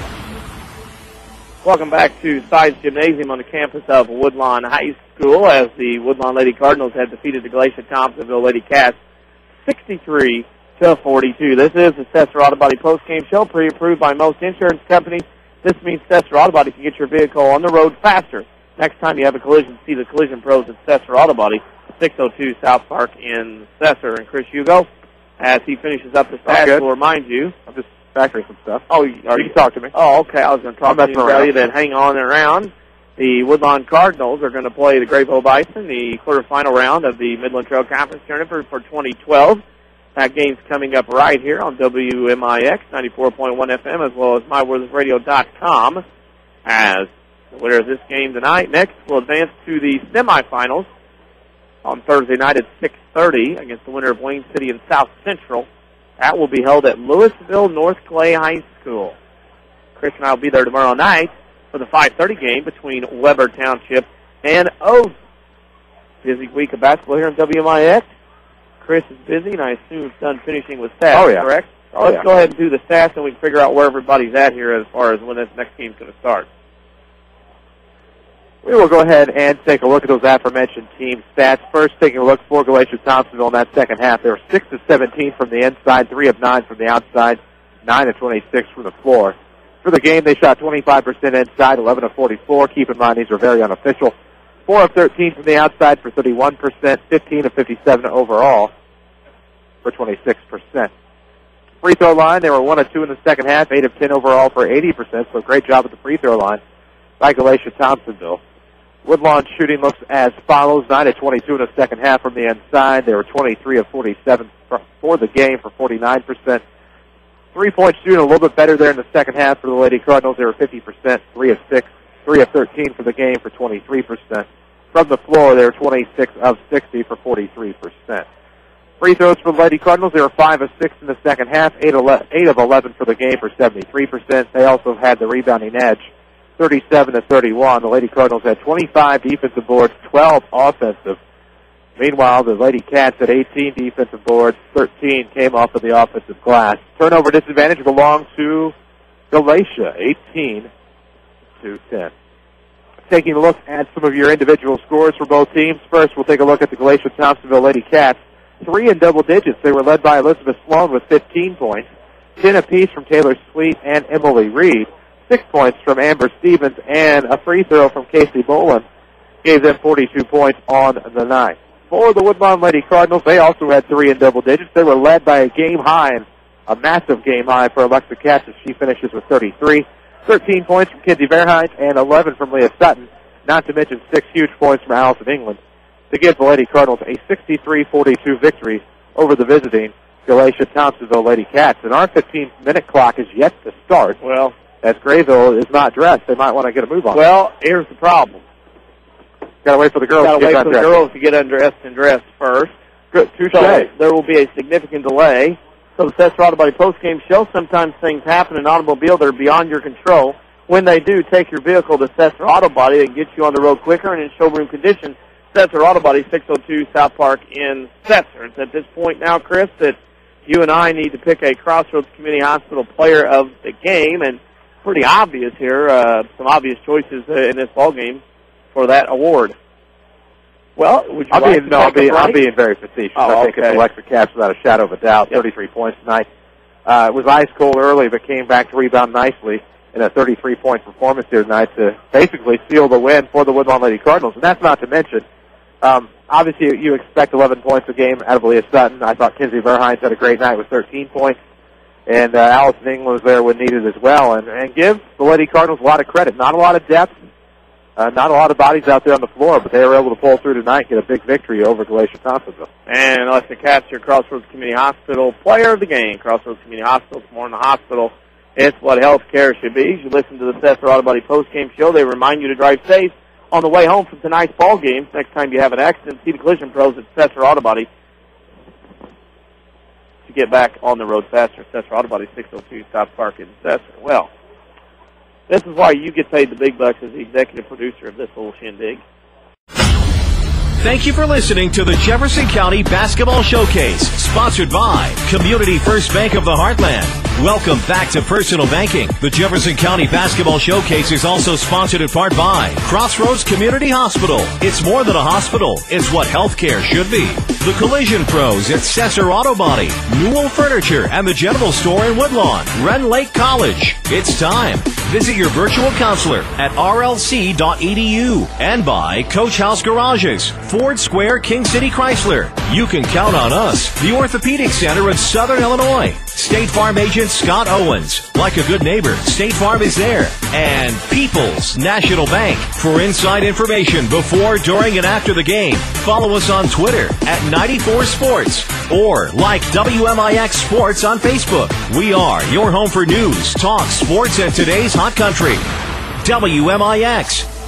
Welcome back to Sides Gymnasium on the campus of Woodlawn High School as the Woodlawn Lady Cardinals have defeated the Galatia-Thompsonville Lady Cats 63-42. This is the Sesser Auto Body postgame show, pre-approved by most insurance companies. This means Sesser Auto Body can get your vehicle on the road faster. Next time you have a collision, see the Collision Pros at Sesser Auto Body, 602 South Park in Sesser. And Chris Hugo, as he finishes up the stats, will remind you. I'm just factoring some stuff. Oh, you can talk to me. Oh, okay. I was going to talk to you and tell you that hang on around. The Woodlawn Cardinals are going to play the Grayville Bison, the quarterfinal round of the Midland Trail Conference Tournament for 2012. That game's coming up right here on WMIX 94.1 FM as well as MyWorldRadio.com. As the winner of this game tonight next will advance to the semifinals on Thursday night at 6:30 against the winner of Wayne City and South Central. That will be held at Louisville North Clay High School. Chris and I will be there tomorrow night for the 5:30 game between Weber Township and Oath. Busy week of basketball here on WMIX. Chris is busy, and I assume he's done finishing with stats, correct? Let's go ahead and do the stats, and we can figure out where everybody's at here as far as when this next game's going to start. We will go ahead and take a look at those aforementioned team stats. First, taking a look for Galatia-Thompsonville in that second half. They were 6 of 17 from the inside, 3 of 9 from the outside, 9 of 26 from the floor. For the game, they shot 25% inside, 11 of 44. Keep in mind, these are very unofficial. 4 of 13 from the outside for 31%, 15 of 57 overall for 26%. Free throw line, they were 1 of 2 in the second half, 8 of 10 overall for 80%, so great job at the free throw line by Galatia-Thompsonville. Woodlawn shooting looks as follows, 9 of 22 in the second half from the inside. They were 23 of 47 for the game for 49%. 3-point shooting a little bit better there in the second half for the Lady Cardinals. They were 50%, 3 of 6, 3 of 13 for the game for 23%. From the floor, they were 26 of 60 for 43%. Free throws for the Lady Cardinals, they were 5 of 6 in the second half, 8 of 11 for the game for 73%. They also had the rebounding edge, 37 to 31. The Lady Cardinals had 25 defensive boards, 12 offensive. Meanwhile, the Lady Cats had 18 defensive boards, 13 came off of the offensive glass. Turnover disadvantage belonged to Galatia, 18 to 10. Taking a look at some of your individual scores for both teams. First, we'll take a look at the Galatia-Thompsonville Lady Cats. 3 in double digits. They were led by Elizabeth Sloan with 15 points, 10 apiece from Taylor Sweet and Emily Reed, 6 points from Amber Stevens, and a free throw from Casey Boland gave them 42 points on the night. For the Woodlawn Lady Cardinals, they also had 3 in double digits. They were led by a game high, and a massive game high for Alexa Katz as she finishes with 33. 13 points from Kinsey Verheint and 11 from Leah Sutton, not to mention 6 huge points from Allison England to give the Lady Cardinals a 63-42 victory over the visiting Galatia-Thompsonville Lady Cats. And our 15-minute clock is yet to start. Well, as Grayville is not dressed, they might want to get a move on. Well, here's the problem. Got to wait for the girls to get undressed and dressed first. Good, touche. So there will be a significant delay. So the Sesser Auto Body postgame show, sometimes things happen in an automobile that are beyond your control. When they do, take your vehicle to Sesser Auto Body and get you on the road quicker and in showroom condition. Sesser Auto Body, 602 South Park in Sesser. It's at this point now, Chris, that you and I need to pick a Crossroads Community Hospital player of the game, and pretty obvious here, some obvious choices in this ball game for that award. Well, would you I'm being very facetious. I think it's Alexa Katz without a shadow of a doubt. 33 points tonight. It was ice cold early, but came back to rebound nicely in a 33-point performance here tonight to basically seal the win for the Woodlawn Lady Cardinals. And that's not to mention, obviously you expect 11 points a game out of Leah Sutton. I thought Kinsey Verheint had a great night with 13 points. And Allison England was there when needed as well. And give the Lady Cardinals a lot of credit. Not a lot of depth. Not a lot of bodies out there on the floor, but they were able to pull through tonight and get a big victory over Galatia-Thompsonville. And Alexa Katz, your Crossroads Community Hospital player of the game. Crossroads Community Hospital, it's more in the hospital. It's what health care should be. As you listen to the Cesar Auto Body postgame show, they remind you to drive safe on the way home from tonight's ball games. Next time you have an accident, see the collision pros at Cesar Auto Body to get back on the road faster. Cesar Auto Body, 602 South Park in Cesar. Well, this is why you get paid the big bucks as the executive producer of this little shindig. Thank you for listening to the Jefferson County Basketball Showcase, sponsored by Community First Bank of the Heartland. Welcome back to Personal Banking. The Jefferson County Basketball Showcase is also sponsored in part by Crossroads Community Hospital. It's more than a hospital. It's what healthcare should be. The Collision Pros at Cesar Auto Body, Newell Furniture, and the General Store in Woodlawn, Ren Lake College. It's time. Visit your virtual counselor at rlc.edu and by Coach House Garages, Ford Square, King City Chrysler. You can count on us, the Orthopedic Center of Southern Illinois. State Farm agent Scott Owens. Like a good neighbor, State Farm is there. And People's National Bank. For inside information before, during, and after the game, follow us on Twitter at 94Sports or like WMIX Sports on Facebook. We are your home for news, talk, sports, and today's hot country. WMIX.